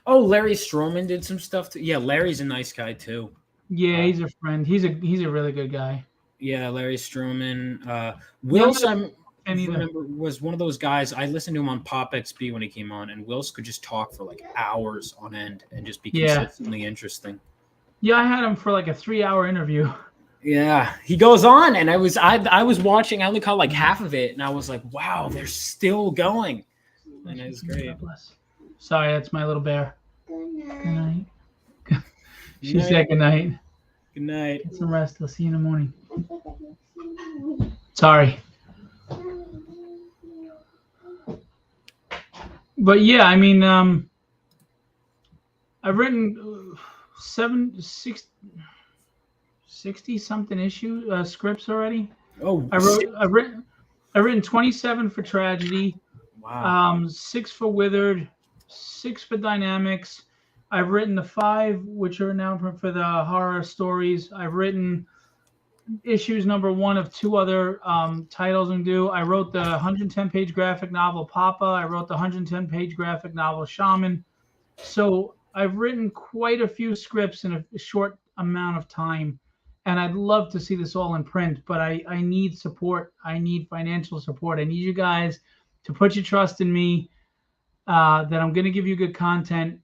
Oh, Larry Stroman did some stuff too. Yeah, Larry's a nice guy too. Yeah, he's a friend. He's a really good guy. Yeah, Larry Stroman. Wills, I remember, was one of those guys. I listened to him on Pop XP when he came on, and Wills could just talk for like hours on end and just be consistently interesting. Yeah, I had him for like a 3-hour interview. Yeah, he goes on, and I was watching. I only caught like half of it, and I was like, "Wow, they're still going," and it was great. Sorry, that's my little bear. Good night. She said good night. Good night. Get some rest. I'll see you in the morning. Sorry. But yeah, I mean, I've written 60 something issue scripts already. Oh, I've written 27 for Tragedy. Wow. 6 for Withered, 6 for Dynamics. I've written the 5, which are now for the horror stories. I've written issues number 1 of 2 other titles I'm due. I wrote the 110-page graphic novel Papa. I wrote the 110-page graphic novel Shaman. So I've written quite a few scripts in a short amount of time, and I'd love to see this all in print, but I need support. I need financial support. I need you guys to put your trust in me, that I'm going to give you good content.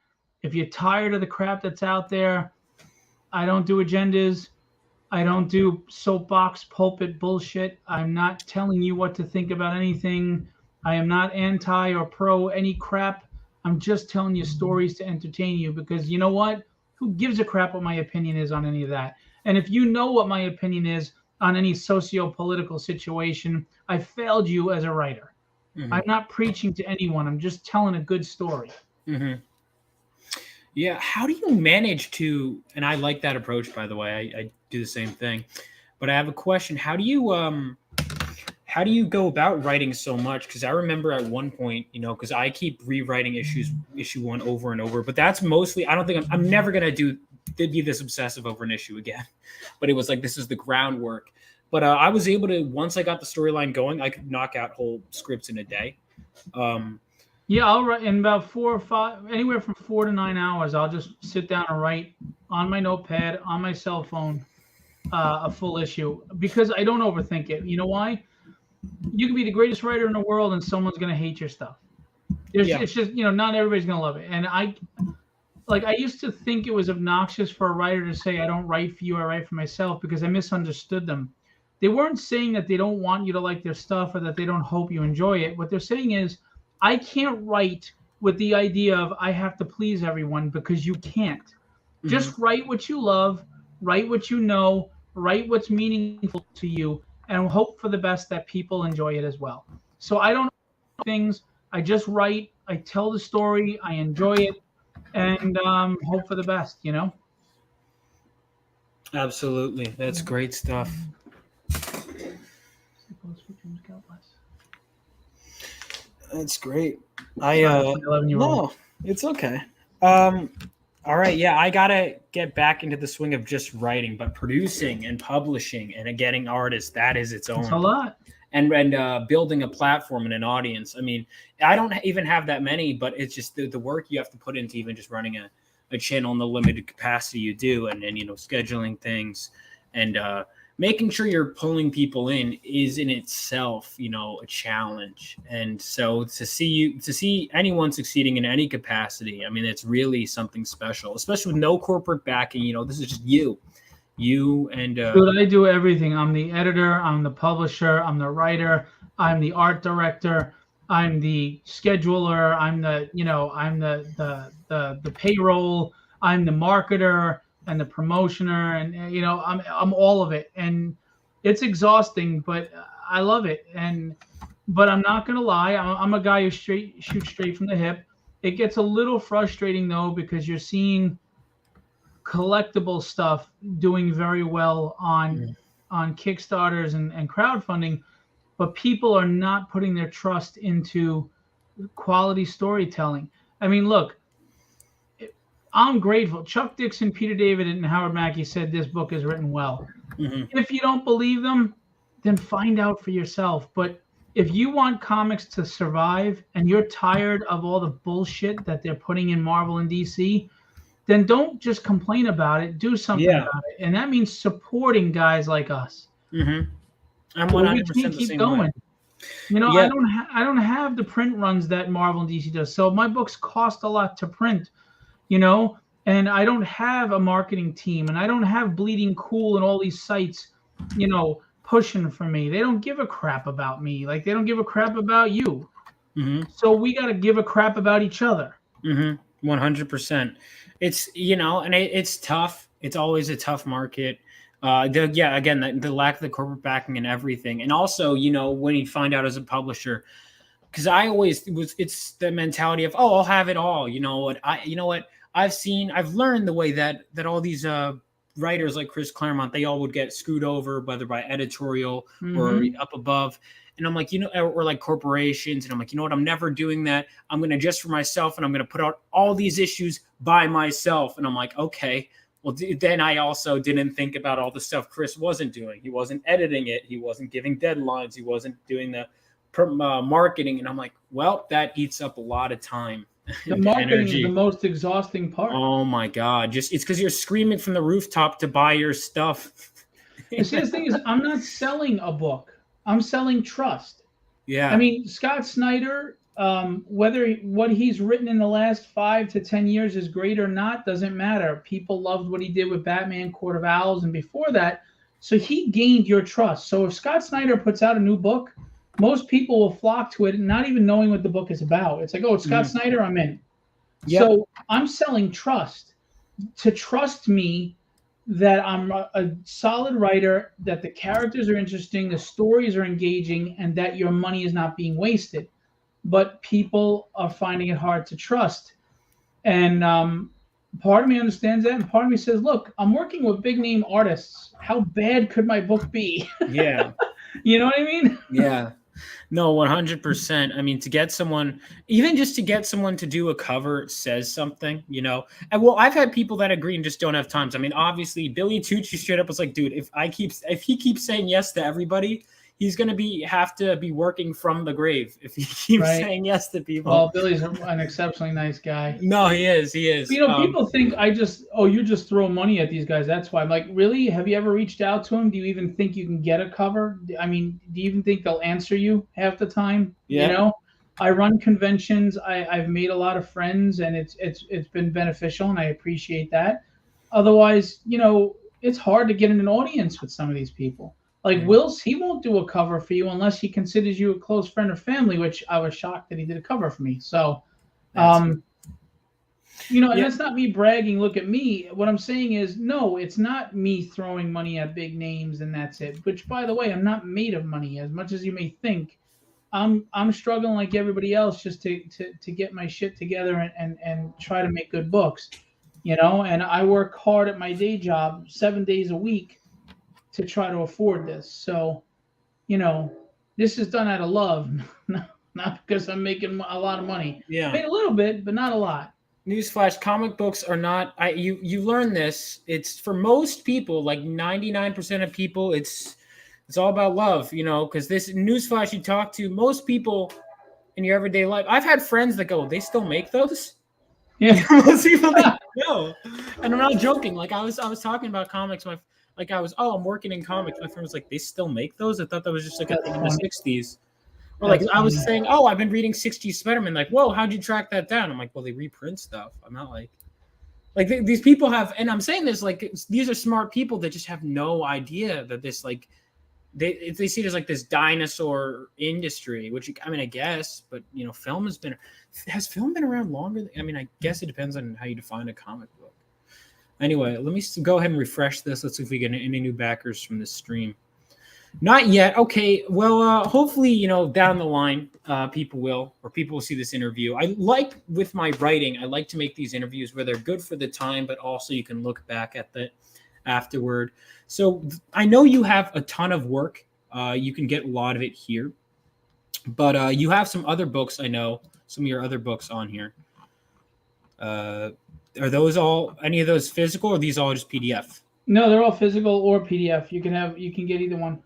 If you're tired of the crap that's out there, I don't do agendas. I don't do soapbox pulpit bullshit. I'm not telling you what to think about anything. I am not anti or pro any crap. I'm just telling you stories to entertain you, because you know what? Who gives a crap what my opinion is on any of that? And if you know what my opinion is on any socio-political situation, I failed you as a writer. Mm-hmm. I'm not preaching to anyone. I'm just telling a good story. Mm-hmm. Yeah. How do you manage to, and I like that approach, by the way, I do the same thing, but I have a question. How do you go about writing so much? Because I remember at one point, because I keep rewriting issue 1 over and over, but that's mostly, I don't think I'm never going to be this obsessive over an issue again, but it was like, this is the groundwork. But I was able to, once I got the storyline going, I could knock out whole scripts in a day. Yeah, I'll write in about 4 or 5, anywhere from 4 to 9 hours. I'll just sit down and write on my notepad, on my cell phone, a full issue, because I don't overthink it. You know why? You can be the greatest writer in the world, and someone's going to hate your stuff. It's just, not everybody's going to love it. And I used to think it was obnoxious for a writer to say, I don't write for you, I write for myself, because I misunderstood them. They weren't saying that they don't want you to like their stuff or that they don't hope you enjoy it. What they're saying is, I can't write with the idea of I have to please everyone, because you can't. Mm-hmm. Just write what you love, write what you know, write what's meaningful to you, and hope for the best that people enjoy it as well. So I don't know things. I just write. I tell the story. I enjoy it, and hope for the best, Absolutely. That's great stuff. That's great. No, it's okay. All right, yeah, I gotta get back into the swing of just writing, but producing and publishing and getting artists, that is its own. It's a lot. And building a platform and an audience. I mean, I don't even have that many, but it's just the work you have to put into even just running a channel in the limited capacity you do, and scheduling things and making sure you're pulling people in is in itself, a challenge. And so to see anyone succeeding in any capacity, I mean, it's really something special, especially with no corporate backing. This is just you and Dude, I do everything. I'm the editor, I'm the publisher, I'm the writer, I'm the art director, I'm the scheduler, I'm the payroll, I'm the marketer. and the promotioner, and you know, I'm all of it, and it's exhausting, but I love it. But I'm not gonna lie, I'm a guy who shoots straight from the hip. It gets a little frustrating though because you're seeing collectible stuff doing very well on Kickstarters and crowdfunding, but people are not putting their trust into quality storytelling. I mean, look, I'm grateful. Chuck Dixon, Peter David, and Howard Mackey said this book is written well. If you don't believe them, then find out for yourself. But if you want comics to survive and you're tired of all the bullshit that they're putting in Marvel and DC, then don't just complain about it. Do something about it. And that means supporting guys like us. I'm 100% we can't the keep same going. way. You know, I don't have the print runs that Marvel and DC does. So my books cost a lot to print, you know, and I don't have a marketing team, and I don't have Bleeding Cool and all these sites, you know, pushing for me. They don't give a crap about me. Like they don't give a crap about you. So we got to give a crap about each other. 100%. It's, you know, and it's tough. It's always a tough market. Again, the lack of the corporate backing and everything. And also, you know, when you find out as a publisher, because it's the mentality of, oh, I'll have it all. You know what? I've learned the way that all these writers like Chris Claremont, they all would get screwed over, whether by editorial or up above. And I'm like, you know, or like corporations. And I'm like, you know what? I'm never doing that. I'm going to just for myself, and I'm going to put out all these issues by myself. And I'm like, okay. Well, then I also didn't think about all the stuff Chris wasn't doing. He wasn't editing it. He wasn't giving deadlines. He wasn't doing the marketing. And I'm like, well, that eats up a lot of time. The marketing is the most exhausting part. Oh my God. It's because you're screaming from the rooftop to buy your stuff. You see, the thing is, I'm not selling a book. I'm selling trust. Yeah. I mean, Scott Snyder, whether what he's written in the last 5 to 10 years is great or not, doesn't matter. People loved what he did with Batman, Court of Owls, and before that. So he gained your trust. So if Scott Snyder puts out a new book, most people will flock to it, not even knowing what the book is about. It's like, oh, it's Scott Snyder, I'm in. Yep. So I'm selling trust. To trust me that I'm a solid writer, that the characters are interesting, the stories are engaging, and that your money is not being wasted. But people are finding it hard to trust. And part of me understands that, and part of me says, look, I'm working with big name artists. How bad could my book be? Yeah. You know what I mean? Yeah. No, 100%. I mean, to get someone, even just to get someone to do a cover says something, you know. And well, I've had people that agree and just don't have times. I mean, obviously, Billy Tucci straight up was like, dude, if he keeps saying yes to everybody, he's gonna have to be working from the grave if he keeps saying yes to people. Well, Billy's an exceptionally nice guy. No, he is. You know, people think you just throw money at these guys. That's why I'm like, really? Have you ever reached out to him? Do you even think you can get a cover? I mean, do you even think they'll answer you half the time? Yeah. You know, I run conventions. I've made a lot of friends, and it's been beneficial, and I appreciate that. Otherwise, you know, it's hard to get in an audience with some of these people. Like Will's, he won't do a cover for you unless he considers you a close friend or family, which I was shocked that he did a cover for me. So, you know, and that's not me bragging. Look at me. What I'm saying is, no, it's not me throwing money at big names and that's it. Which, by the way, I'm not made of money as much as you may think. I'm struggling like everybody else just to get my shit together and try to make good books, you know. And I work hard at my day job 7 days a week to try to afford this. So, you know, this is done out of love, not because I'm making a lot of money. Yeah, made a little bit, but not a lot. Newsflash: comic books are not. You learn this. It's for most people, like 99% of people. It's all about love, you know. Because this newsflash, you talk to most people in your everyday life. I've had friends that go, "They still make those." Yeah, most people no, and I'm not joking. Like I was talking about comics. I'm working in comics. My friend was like, they still make those? I thought that was just like a thing in the 60s. Or like I was saying, oh, I've been reading 60s Spider-Man. Like, whoa, how'd you track that down? I'm like, well, they reprint stuff. I'm not like these people have, and I'm saying this, like, these are smart people that just have no idea that this, like, they see it as like this dinosaur industry, which, I mean, I guess, but, you know, has film been around longer? I mean, I guess it depends on how you define a comic book. Anyway, let me go ahead and refresh this. Let's see if we get any new backers from this stream. Not yet. Okay. Well, hopefully, down the line, people will see this interview. I like with my writing. I like to make these interviews where they're good for the time, but also you can look back at it afterward. So I know you have a ton of work. You can get a lot of it here, but you have some other books. I know some of your other books on here. Are those any of those physical, or are these all just PDF? No, they're all physical or PDF. You can get either one.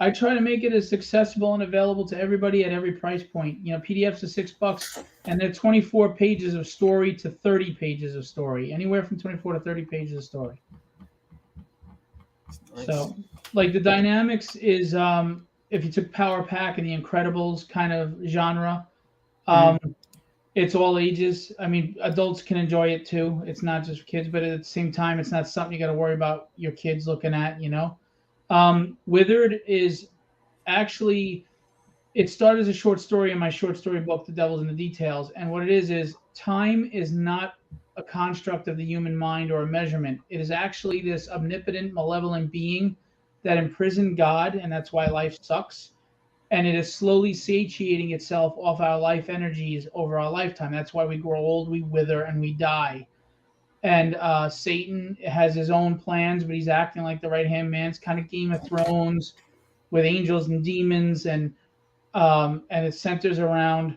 I try to make it as accessible and available to everybody at every price point. PDFs are $6, and they're 24 pages of story to 30 pages of story, anywhere from 24 to 30 pages of story. Nice. So, like the dynamics is, if you took Power Pack and the Incredibles kind of genre, it's all ages. I mean, adults can enjoy it too. It's not just for kids, but at the same time, it's not something you got to worry about your kids looking at, Withered is actually, it started as a short story in my short story book, The Devil's in the Details. And what it is time is not a construct of the human mind or a measurement. It is actually this omnipotent, malevolent being that imprisoned God, and that's why life sucks. And it is slowly satiating itself off our life energies over our lifetime. That's why we grow old, we wither, and we die. And Satan has his own plans, but he's acting like the right-hand man. It's kind of Game of Thrones with angels and demons, and it centers around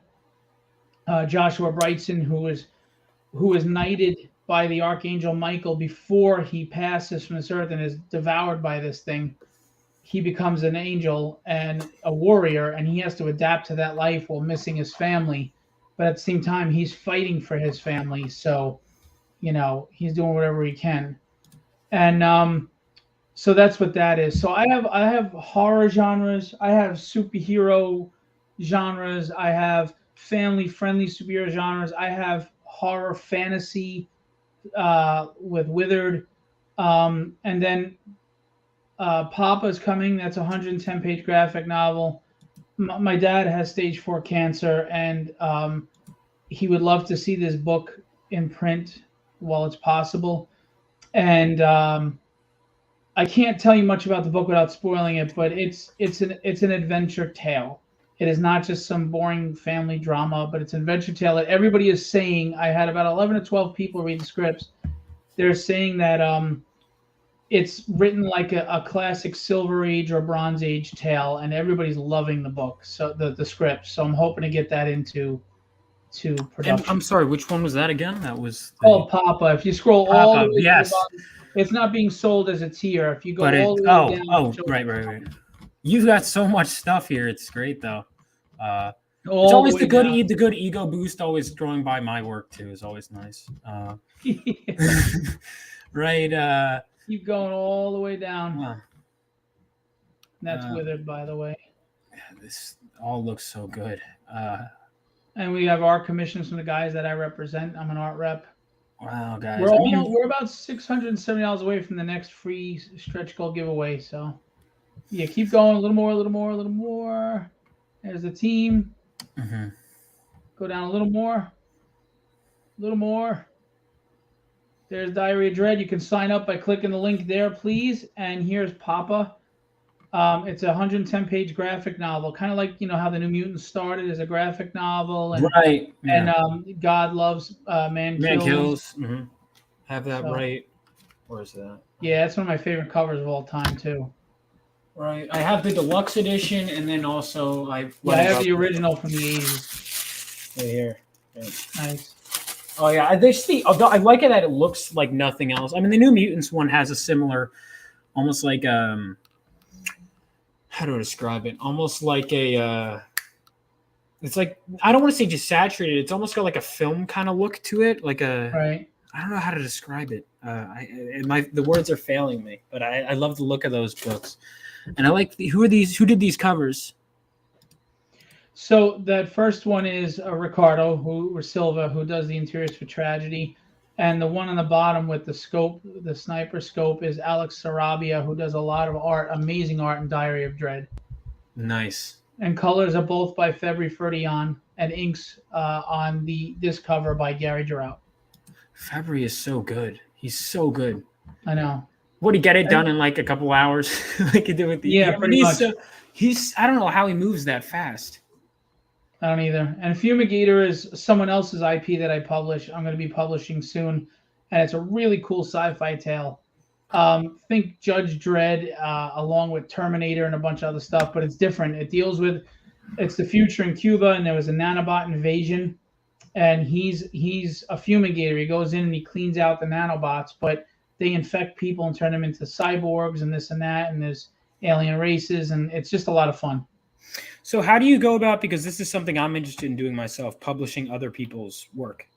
Joshua Brightson, who is knighted by the Archangel Michael before he passes from this earth and is devoured by this thing. He becomes an angel and a warrior, and he has to adapt to that life while missing his family. But at the same time, he's fighting for his family. So, he's doing whatever he can. And so that's what that is. So I have horror genres. I have superhero genres. I have family-friendly superhero genres. I have horror fantasy with Withered. And then Papa's coming. That's a 110-page graphic novel. My dad has stage 4 cancer, and he would love to see this book in print while it's possible. And I can't tell you much about the book without spoiling it, but it's an adventure tale. It is not just some boring family drama, but it's an adventure tale that everybody is saying. I had about 11 to 12 people read the scripts. They're saying that it's written like a classic Silver Age or Bronze Age tale, and everybody's loving the book, so the script. So I'm hoping to get that into production. And I'm sorry, which one was that again? That was Papa. If you scroll all the way to the bottom, it's not being sold as a tier. If you go all the way down, right. You've got so much stuff here. It's great though. It's always the good ego boost. Always drawing by my work too is always nice. Right. Keep going all the way down. That's Withered, by the way. This all looks so good. And we have art commissions from the guys that I represent. I'm an art rep. Wow, guys. We're about $670 away from the next free stretch goal giveaway. So, yeah, keep going. A little more. There's the team. Mm-hmm. Go down a little more. There's Diary of Dread. You can sign up by clicking the link there, please. And here's Papa. It's a 110-page graphic novel, kind of like how the New Mutants started as a graphic novel, and right. Yeah. And God Loves Man Kills. Mm-hmm. Have that right. Where is that? Yeah, that's one of my favorite covers of all time too. Right. I have the deluxe edition, and then also I have the original from the 80s. Right here. Yeah. Nice. Oh yeah, I like it that it looks like nothing else. I mean, the New Mutants one has a similar, almost like how do I describe it? Almost like it's like, I don't want to say just saturated. It's almost got like a film kind of look to it, like right. I don't know how to describe it. The words are failing me, but I love the look of those books, and I like who did these covers? So that first one is Ricardo Silva, who does the interiors for Tragedy. And the one on the bottom with the sniper scope, is Alex Sarabia, who does a lot of art, amazing art in Diary of Dread. Nice. And colors are both by February Ferdian, and inks on this cover by Gary Giroux. February is so good. He's so good. I know. Would he get it done in like a couple hours? Like he did with the Yeah, pretty much. He's I don't know how he moves that fast. I don't either. And Fumigator is someone else's IP that I publish. I'm going to be publishing soon, and it's a really cool sci-fi tale. Think Judge Dredd, along with Terminator and a bunch of other stuff, but it's different. It's the future in Cuba, and there was a nanobot invasion, and he's a fumigator. He goes in and he cleans out the nanobots, but they infect people and turn them into cyborgs and this and that, and there's alien races, and it's just a lot of fun. So how do you go about, because this is something I'm interested in doing myself, publishing other people's work?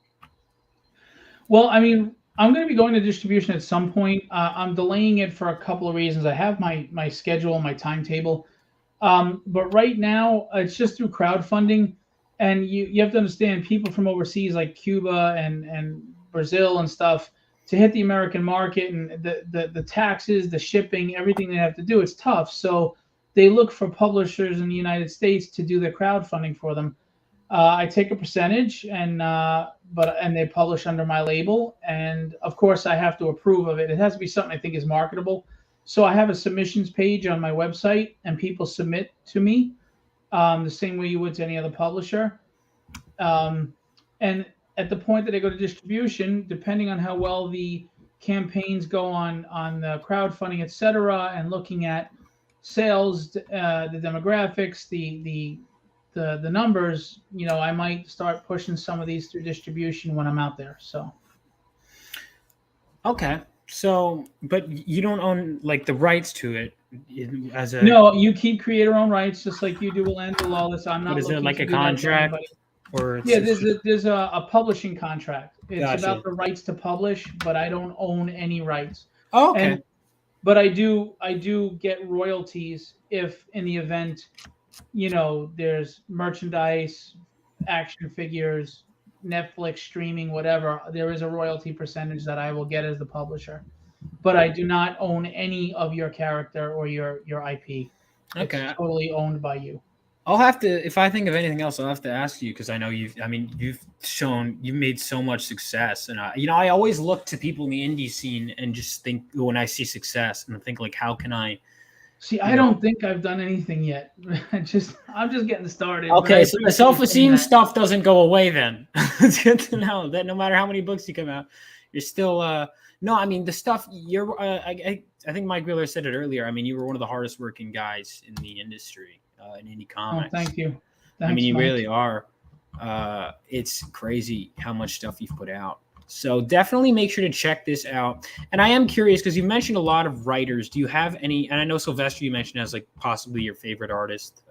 Well, I mean, I'm going to be going to distribution at some point. I'm delaying it for a couple of reasons. I have my schedule, my timetable. But right now, it's just through crowdfunding. And you have to understand, people from overseas like Cuba and Brazil and stuff, to hit the American market and the taxes, the shipping, everything they have to do, it's tough. So they look for publishers in the United States to do the crowdfunding for them. I take a percentage, and they publish under my label, and of course I have to approve of it. It has to be something I think is marketable. So I have a submissions page on my website, and people submit to me the same way you would to any other publisher. And at the point that they go to distribution, depending on how well the campaigns go on the crowdfunding, et cetera, and looking at sales, the demographics, the numbers, I might start pushing some of these through distribution when I'm out there. So. Okay. So, but you don't own like the rights to it as a. No, you keep creator-owned rights, just like you do with Land of Lawless. I'm not. But is it like a contract, or? Yeah, there's a publishing contract. It's about the rights to publish, but I don't own any rights. Oh, okay. But I do get royalties if in the event, there's merchandise, action figures, Netflix streaming, whatever, there is a royalty percentage that I will get as the publisher. But I do not own any of your character or your IP. Okay. It's totally owned by you. I'll have to, if I think of anything else, I'll have to ask you, because I know you've made so much success. And I always look to people in the indie scene and just think, when I see success, and I think like, how can I? See, I don't think I've done anything yet. I'm just getting started. Okay, so the self-esteem stuff doesn't go away then. It's good to know that no matter how many books you come out, you're still no, I mean the stuff you're I think Mike Wheeler said it earlier. I mean, you were one of the hardest working guys in the industry, in indie comics. Oh, thank you. Thanks, I mean, you Mike. Really are. It's crazy how much stuff you've put out. So definitely make sure to check this out. And I am curious, because you mentioned a lot of writers. Do you have any? And I know Sylvester you mentioned as like possibly your favorite artist.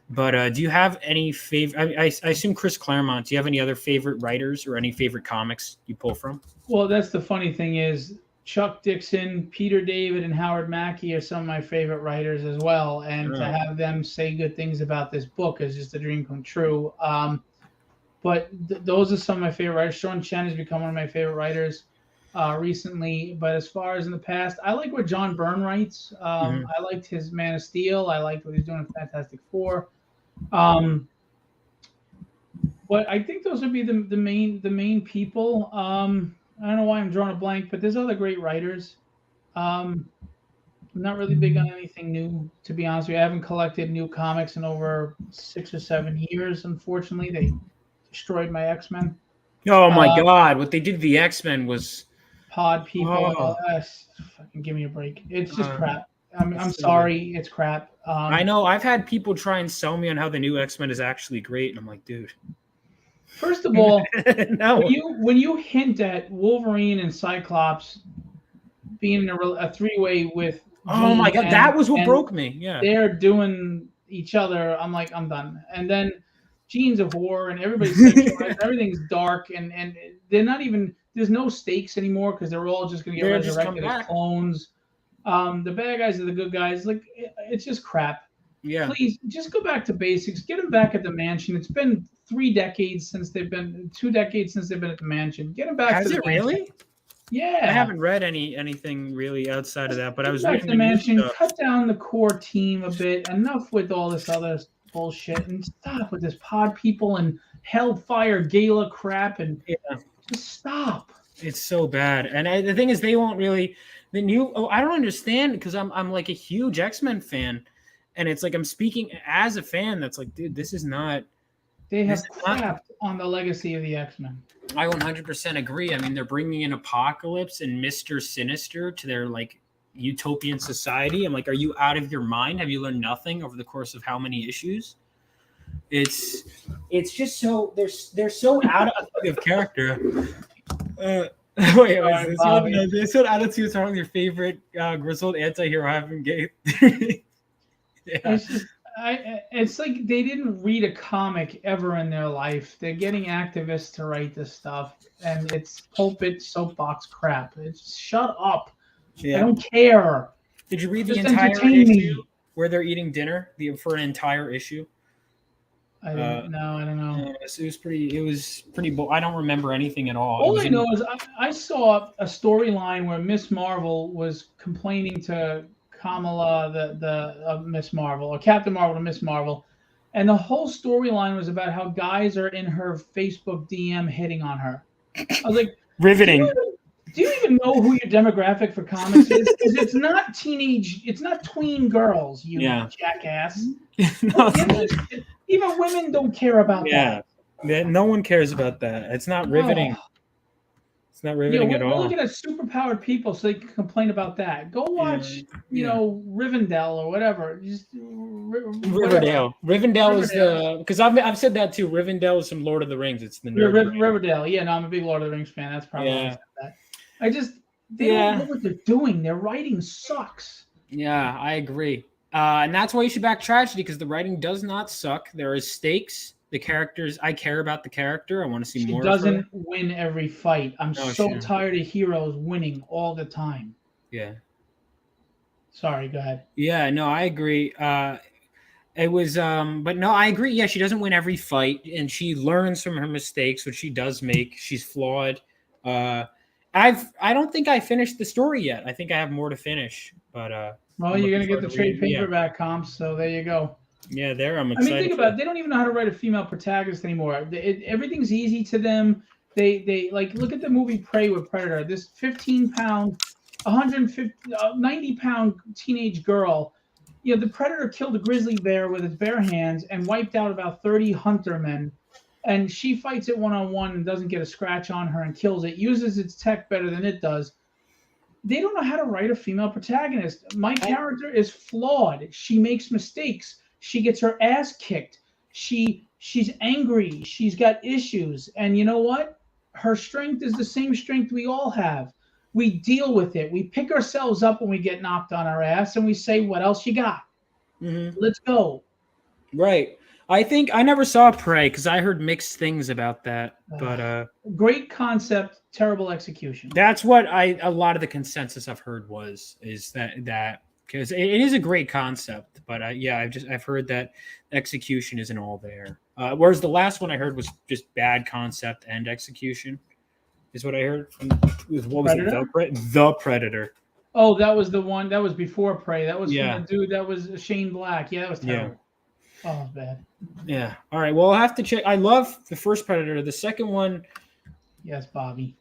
But do you have any favorite? I assume Chris Claremont. Do you have any other favorite writers or any favorite comics you pull from? Well, that's the funny thing is Chuck Dixon, Peter David, and Howard Mackey are some of my favorite writers as well. And to have them say good things about this book is just a dream come true. But those are some of my favorite writers. Sean Chen has become one of my favorite writers recently. But as far as in the past, I like what John Byrne writes. I liked his Man of Steel. I liked what he's doing in Fantastic Four. But I think those would be the main people. I don't know why I'm drawing a blank, but there's other great writers. I'm not really big on anything new, to be honest with you. I haven't collected new comics in over 6 or 7 years, unfortunately. They destroyed my X-Men. Oh my God! What they did to the X-Men was pod people. Fucking give me a break. It's just crap. I'm sorry, it's crap. I know. I've had people try and sell me on how the new X-Men is actually great, and I'm like, dude. First of all, no. when you hint at Wolverine and Cyclops being in a three-way with oh my God, that was what broke me. Yeah, they're doing each other. I'm like, I'm done. And then Genes of War and everybody's sexualized. Everything's dark, and they're not even. There's no stakes anymore because they're all just going to get resurrected as clones. The bad guys are the good guys. Like, it's just crap. Yeah. Please just go back to basics. Get them back at the mansion. It's been 2 decades since they've been at the mansion. Get them back. Has it really? Yeah. I haven't read anything really outside of that, but I was reading the mansion. Cut down the core team a bit. Enough with all this other bullshit, and stop with this pod people and hellfire gala crap, and just stop. It's so bad. And the thing is, they won't really the new. Oh, I don't understand because I'm like a huge X-Men fan, and it's like I'm speaking as a fan. That's like, dude, this is not. They This have is not. crapped on the legacy of the X-Men. I 100% agree. I mean, they're bringing in Apocalypse and Mister Sinister to their like utopian society. I'm like, are you out of your mind? Have you learned nothing over the course of how many issues? It's just so they're so out of character. Uh, wait, Sorry, Bobby. this one attitude is wrong. Your favorite grizzled anti-hero having gay. Yeah. It's just it's like they didn't read a comic ever in their life. They're getting activists to write this stuff, and it's pulpit soapbox crap. It's shut up. I don't care. Did you read the Just entire entertain issue me. where they're eating dinner for an entire issue? I don't know. It was pretty. It was pretty. I don't remember anything at all. All I know is I saw a storyline where Miss Marvel was complaining to Kamala, the Miss Marvel, or Captain Marvel to Miss Marvel, and the whole storyline was about how guys are in her Facebook DM hitting on her. I was like, riveting. Do you even know who your demographic for comics is? Because it's not tween girls, you jackass. No, even women don't care about that. Yeah, no one cares about that. It's not riveting. It's not riveting at all. We're looking at superpowered people so they can complain about that. Go watch, Rivendell or whatever. Just Riverdale. Rivendell is because I've said that too. Rivendell is from Lord of the Rings. It's the nerd Riverdale. Yeah, no, I'm a big Lord of the Rings fan. That's probably why I said that. They don't know what they're doing. Their writing sucks. Yeah, I agree. And that's why you should back Tragedy, because the writing does not suck. There is stakes. The characters, I care about the character. I want to see more. She doesn't win every fight. I'm so tired of heroes winning all the time. Yeah. Sorry, go ahead. Yeah, no, I agree. It was, but no, I agree. Yeah, she doesn't win every fight, and she learns from her mistakes, which she does make. She's flawed. I don't think I finished the story yet. I think I have more to finish, but well, you're gonna get the trade paperback comps, so there you go. Yeah, I'm excited. I mean, think about it. They don't even know how to write a female protagonist anymore. Everything's easy to them. They like look at the movie Prey with Predator. This 15-pound, 90-pound teenage girl. You know, the Predator killed a grizzly bear with its bare hands and wiped out about 30 huntermen. And she fights it one-on-one and doesn't get a scratch on her and kills it. Uses its tech better than it does. They don't know how to write a female protagonist. My character is flawed. She makes mistakes. She gets her ass kicked. She's angry. She's got issues. And you know what? Her strength is the same strength we all have. We deal with it. We pick ourselves up when we get knocked on our ass and we say, what else you got? Mm-hmm. Let's go. Right. I think I never saw Prey because I heard mixed things about that. But great concept, terrible execution. That's what a lot of the consensus I've heard is that because it is a great concept, but I've heard that execution isn't all there. Whereas the last one I heard was just bad concept and execution, is what I heard from what was it? The Predator. Oh, that was the one that was before Prey. That was from the dude that was Shane Black. Yeah, that was terrible. Yeah. Oh, bad. Yeah. All right. Well, I'll have to check. I love the first Predator. The second one. Yes, Bobby.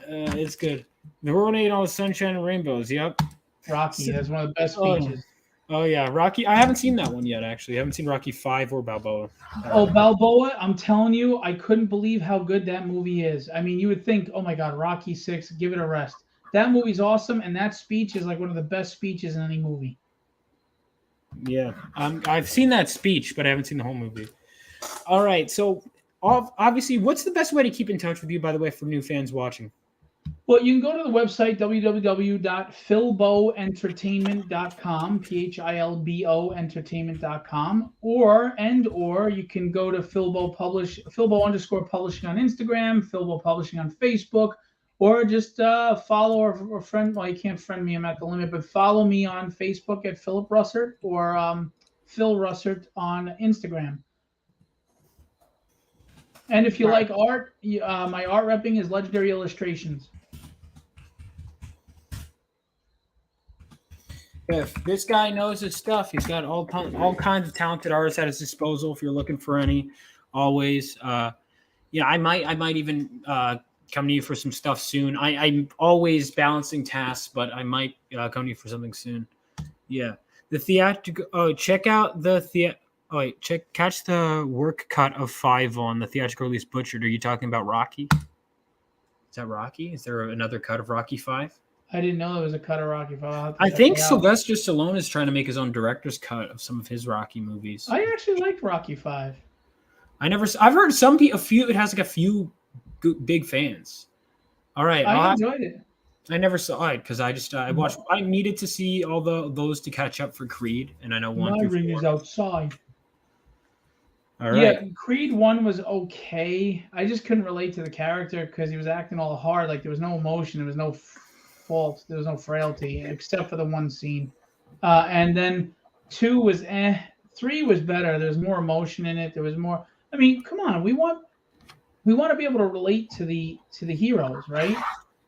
It's good. The world ain't all sunshine and rainbows. Yep. Rocky. That's one of the best speeches. Oh yeah, Rocky. I haven't seen that one yet. Actually, I haven't seen Rocky 5 or Balboa. Balboa! I'm telling you, I couldn't believe how good that movie is. I mean, you would think, oh my God, Rocky 6, give it a rest. That movie's awesome, and that speech is like one of the best speeches in any movie. Yeah, I've seen that speech, but I haven't seen the whole movie. All right, so obviously, what's the best way to keep in touch with you, by the way, for new fans watching? Well, you can go to the website, www.philboentertainment.com, Philbo entertainment.com, or you can go to Philbo_publishing on Instagram, Philbo Publishing on Facebook, or just follow or friend. Well, you can't friend me, I'm at the limit, but follow me on Facebook at Philip Russertt or Phil Russertt on Instagram. And if you like art, my art repping is Legendary Illustrations. If this guy knows his stuff, he's got all kinds of talented artists at his disposal. If you're looking for any, always, I might even come to you for some stuff soon. I'm always balancing tasks, but I might come to you for something soon. Yeah, the theatrical. Oh, check out the. Oh wait, catch the work cut of 5 on the theatrical release Butchered. Are you talking about Rocky? Is that Rocky? Is there another cut of Rocky 5? I didn't know there was a cut of Rocky 5. I'll have to I check think it out. Sylvester Stallone is trying to make his own director's cut of some of his Rocky movies. I actually liked Rocky 5. I've heard a few. It has like a few big fans. All right, I enjoyed it. I never saw it because I just I watched. I needed to see all those to catch up for Creed, and I know 1 My through ring 4. is outside. All right. Yeah, Creed 1 was okay. I just couldn't relate to the character because he was acting all hard. Like there was no emotion, there was no fault, there was no frailty, except for the one scene. And then 2 was 3 was better. There was more emotion in it. There was more. I mean, come on, we want to be able to relate to the heroes, right?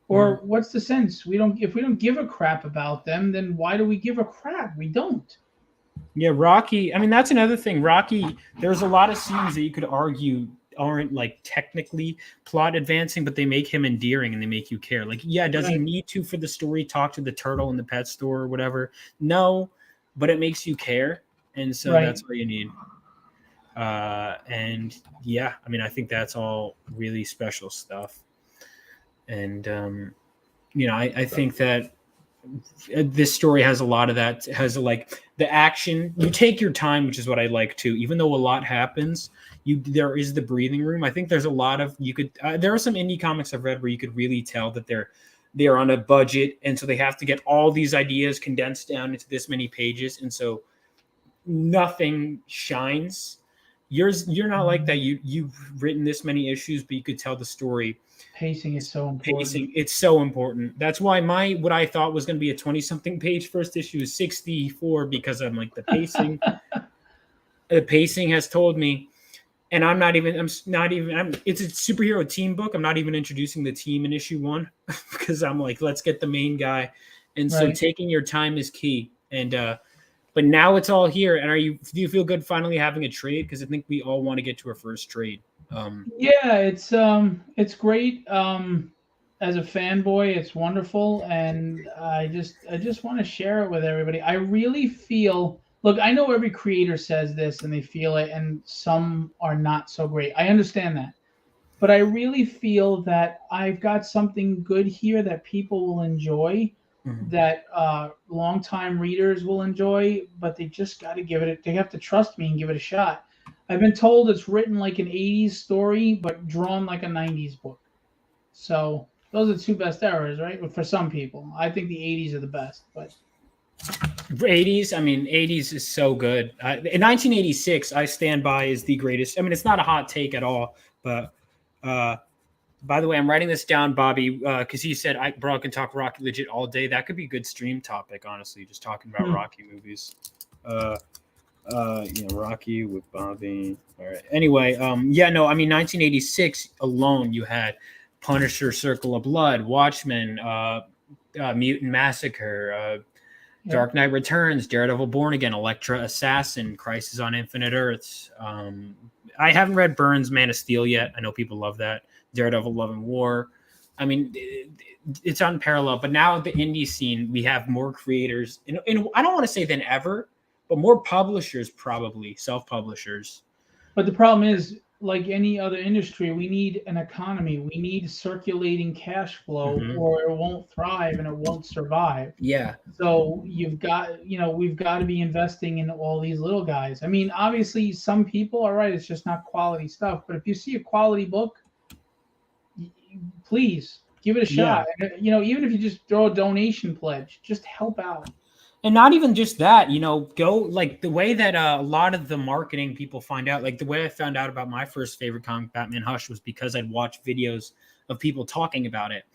Or what's the sense? If we don't give a crap about them, then why do we give a crap? We don't. Yeah, Rocky. I mean, that's another thing. Rocky. There's a lot of scenes that you could argue aren't like technically plot advancing, but they make him endearing and they make you care. Like, yeah, does he need to for the story talk to the turtle in the pet store or whatever? No, but it makes you care, and so that's all you need. And yeah, I mean, I think that's all really special stuff. And I think that this story has a lot of that. Has like the action. You take your time, which is what I like too. Even though a lot happens, there is the breathing room. I think there's a lot of there are some indie comics I've read where you could really tell that they're on a budget, and so they have to get all these ideas condensed down into this many pages, and so nothing shines. You're not like that. You've written this many issues, but you could tell the story. Pacing is so important. Pacing, it's so important. That's why what I thought was going to be a 20-something page first issue is 64 because I'm like the pacing. The pacing has told me, and it's a superhero team book. I'm not even introducing the team in issue 1 because I'm like, let's get the main guy. And so taking your time is key. And but now it's all here. And do you feel good finally having a trade? Because I think we all want to get to our first trade. Yeah, it's great. As a fanboy, it's wonderful, and I just want to share it with everybody. I really feel. Look, I know every creator says this and they feel it, and some are not so great. I understand that, but I really feel that I've got something good here that people will enjoy, that longtime readers will enjoy. But they just got to give it. They have to trust me and give it a shot. I've been told it's written like an 80s story, but drawn like a 90s book. So those are the 2 best eras, right? But for some people, I think the 80s are the best. But 80s, I mean, 80s is so good. In 1986, I stand by is the greatest. I mean, it's not a hot take at all. But by the way, I'm writing this down, Bobby, because he said bro, can talk Rocky legit all day. That could be a good stream topic, honestly, just talking about Rocky movies. Rocky with Bobby. All right. Anyway, I mean, 1986 alone, you had Punisher, Circle of Blood, Watchmen, Mutant Massacre, Dark Knight Returns, Daredevil Born Again, Elektra Assassin, Crisis on Infinite Earths. I haven't read Burns' Man of Steel yet. I know people love that. Daredevil Love and War. I mean, it's unparalleled. But now the indie scene, we have more creators. And I don't want to say than ever, but more publishers, probably self-publishers. But the problem is, like any other industry, we need an economy. We need circulating cash flow, or it won't thrive and it won't survive. Yeah. So we've got to be investing in all these little guys. I mean, obviously, some people are right. It's just not quality stuff. But if you see a quality book, please give it a shot. And, even if you just throw a donation pledge, just help out. And not even just that, go like the way that a lot of the marketing people find out, like the way I found out about my first favorite comic, Batman Hush, was because I'd watched videos of people talking about it,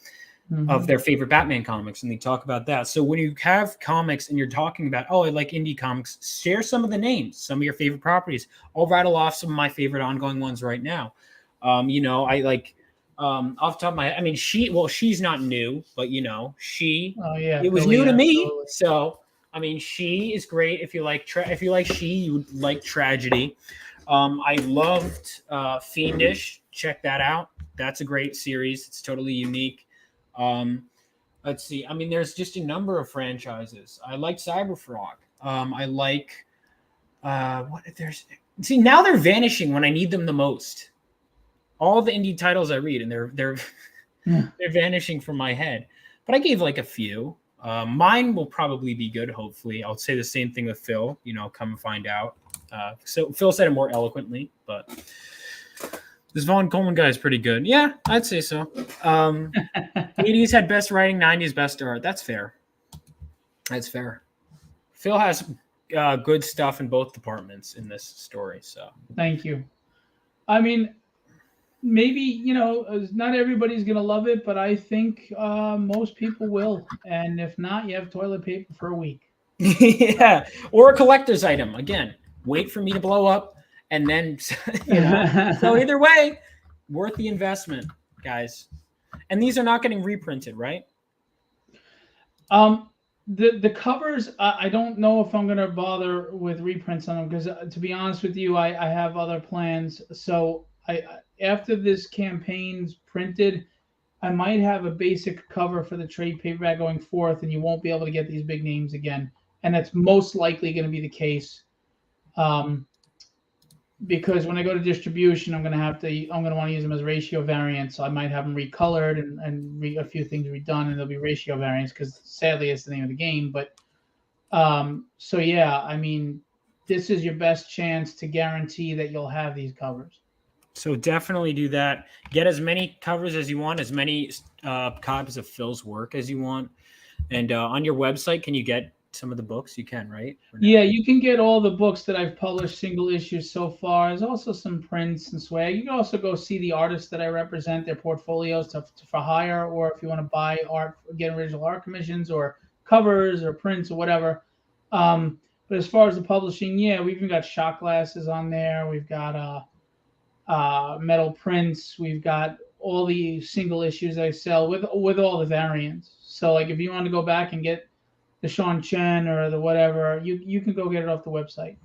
of their favorite Batman comics, and they talk about that. So when you have comics and you're talking about, I like indie comics, share some of the names, some of your favorite properties. I'll rattle off some of my favorite ongoing ones right now. I like off the top of my head, I mean, she's not new, but it was new to me. Absolutely. So I mean, She is great. If you like She, you would like Tragedy. I loved Fiendish. Check that out. That's a great series. It's totally unique. Um, let's see. I mean, there's just a number of franchises. I like Cyberfrog. I like what there's. See, now they're vanishing when I need them the most. All the indie titles I read, and they're Yeah. they're vanishing from my head. But I gave like a few. Mine will probably be good. Hopefully, I'll say the same thing with Phil. Come and find out. So Phil said it more eloquently, but this Vaughn Coleman guy is pretty good. Yeah, I'd say so. 80s had best writing, 90s best art. That's fair. That's fair. Phil has good stuff in both departments in this story. So Thank you. I mean, maybe not everybody's gonna love it, but I think most people will. And if not, you have toilet paper for a week. yeah, or a collector's item. Again, wait for me to blow up, and then So either way, worth the investment, guys. And these are not getting reprinted, right? The covers, I don't know if I'm gonna bother with reprints on them because, to be honest with you, I have other plans. So after this campaign's printed, I might have a basic cover for the trade paperback going forth, and you won't be able to get these big names again. And that's most likely going to be the case, because when I go to distribution, I'm going to want to use them as ratio variants. So I might have them recolored and a few things redone, and they'll be ratio variants because sadly it's the name of the game. But so yeah, I mean, this is your best chance to guarantee that you'll have these covers. So definitely do that. Get as many covers as you want, as many copies of Phil's work as you want. And on your website, can you get some of the books? You can, right? Yeah, you can get all the books that I've published, single issues so far. There's also some prints and swag. You can also go see the artists that I represent, their portfolios for hire, or if you want to buy art, get original art commissions or covers or prints or whatever. But as far as the publishing, yeah, we've even got shot glasses on there. We've got metal prints. We've got all the single issues I sell with all the variants. So like if you want to go back and get the Sean Chen or the whatever, you can go get it off the website.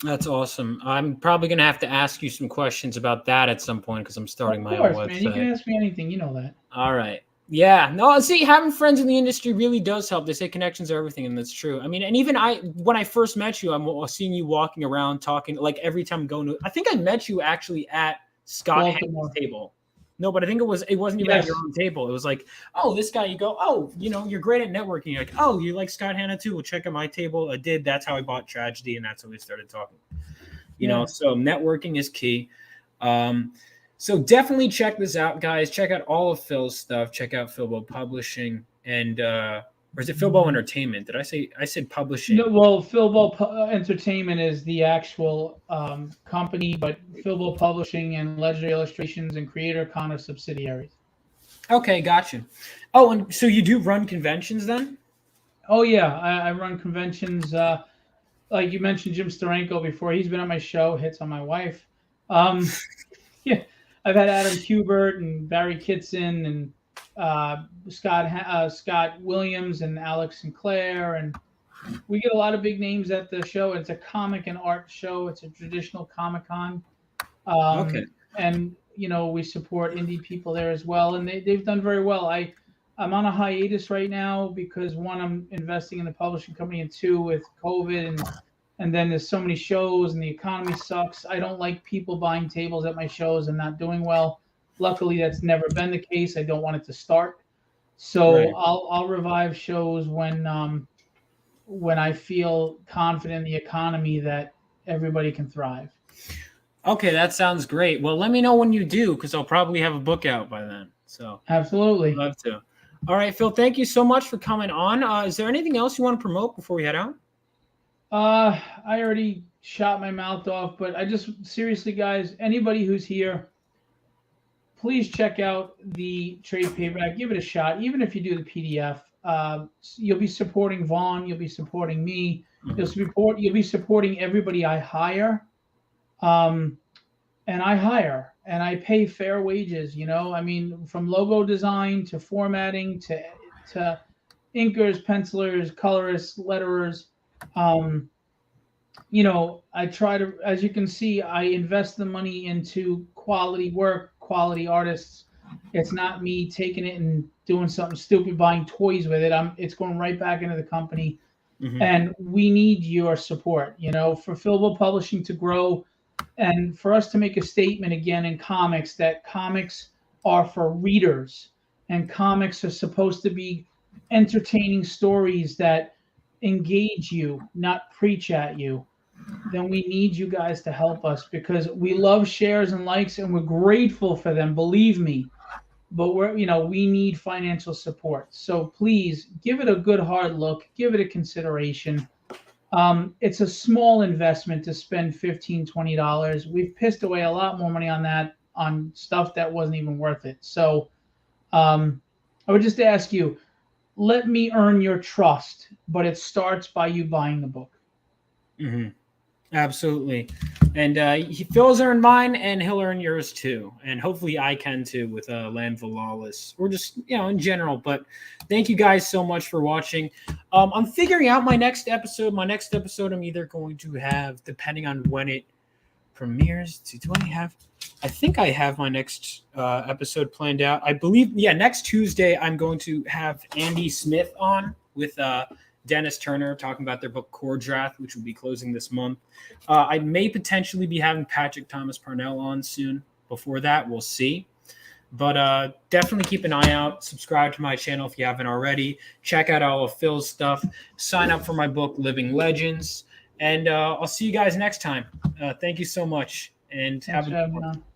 That's awesome. I'm probably going to have to ask you some questions about that at some point because I'm starting my own website. Man, you can ask me anything. You know that. All right. Yeah. No, see, having friends in the industry really does help. They say connections are everything, and that's true. I mean, and even when I first met you, I'm seeing you walking around talking, like every time I'm going to, I think I met you actually at Scott Hanna's table. No, but I think it wasn't even at your own table. It was like, oh, this guy, you go, oh, you're great at networking. You're like, oh, you like Scott Hanna too? Well, check out my table. I did. That's how I bought Tragedy, and that's how we started talking. So networking is key. So definitely check this out, guys. Check out all of Phil's stuff. Check out Philbo Publishing and or is it Philbo Entertainment? Did I said publishing? No, well, Philbo Entertainment is the actual company, but Philbo Publishing and Legendary Illustrations and Creator Con are subsidiaries. Okay, gotcha. Oh, and so you do run conventions then? Oh yeah, I run conventions. Like you mentioned Jim Steranko before. He's been on my show. Hits on my wife. Yeah, I've had Adam Hubert and Barry Kitson and Scott Williams and Alex Sinclair, and we get a lot of big names at the show. It's a comic and art show. It's a traditional Comic-Con. Okay. And we support indie people there as well, and they've done very well. I'm on a hiatus right now because one, I'm investing in the publishing company, and two, with COVID and then there's so many shows and the economy sucks. I don't like people buying tables at my shows and not doing well. Luckily, that's never been the case. I don't want it to start. So right. I'll revive shows when I feel confident in the economy that everybody can thrive. Okay, that sounds great. Well, let me know when you do, because I'll probably have a book out by then. So absolutely. I'd love to. All right, Phil, thank you so much for coming on. Is there anything else you want to promote before we head out? I already shot my mouth off, but I just seriously, guys, anybody who's here, please check out the trade paperback. Give it a shot, even if you do the PDF. You'll be supporting Vaughn. You'll be supporting me. Mm-hmm. You'll be supporting everybody I hire. And I hire and I pay fair wages. I mean, from logo design to formatting to inkers, pencilers, colorists, letterers. I try to, as you can see, I invest the money into quality work, quality artists. It's not me taking it and doing something stupid, buying toys with it. It's going right back into the company, and we need your support. For Fillable Publishing to grow, and for us to make a statement again in comics that comics are for readers, and comics are supposed to be entertaining stories that engage you, not preach at you. Then we need you guys to help us, because we love shares and likes and we're grateful for them, believe me. But we need financial support. So please give it a good hard look, give it a consideration. It's a small investment to spend $15-20. We've pissed away a lot more money on that, on stuff that wasn't even worth it. So I would just ask you, let me earn your trust, but it starts by you buying the book. Absolutely. And Phil's earned mine, and he'll earn yours too. And hopefully I can too with Land of the Lawless, or just, in general. But thank you guys so much for watching. I'm figuring out my next episode. My next episode I'm either going to have, depending on when it premieres, I think I have my next episode planned out. I believe, next Tuesday I'm going to have Andy Smith on with Dennis Turner talking about their book Core Draft, which will be closing this month. I may potentially be having Patrick Thomas Parnell on soon. Before that, we'll see. But definitely keep an eye out. Subscribe to my channel if you haven't already. Check out all of Phil's stuff. Sign up for my book, Living Legends. And I'll see you guys next time. Thank you so much. And have a good one.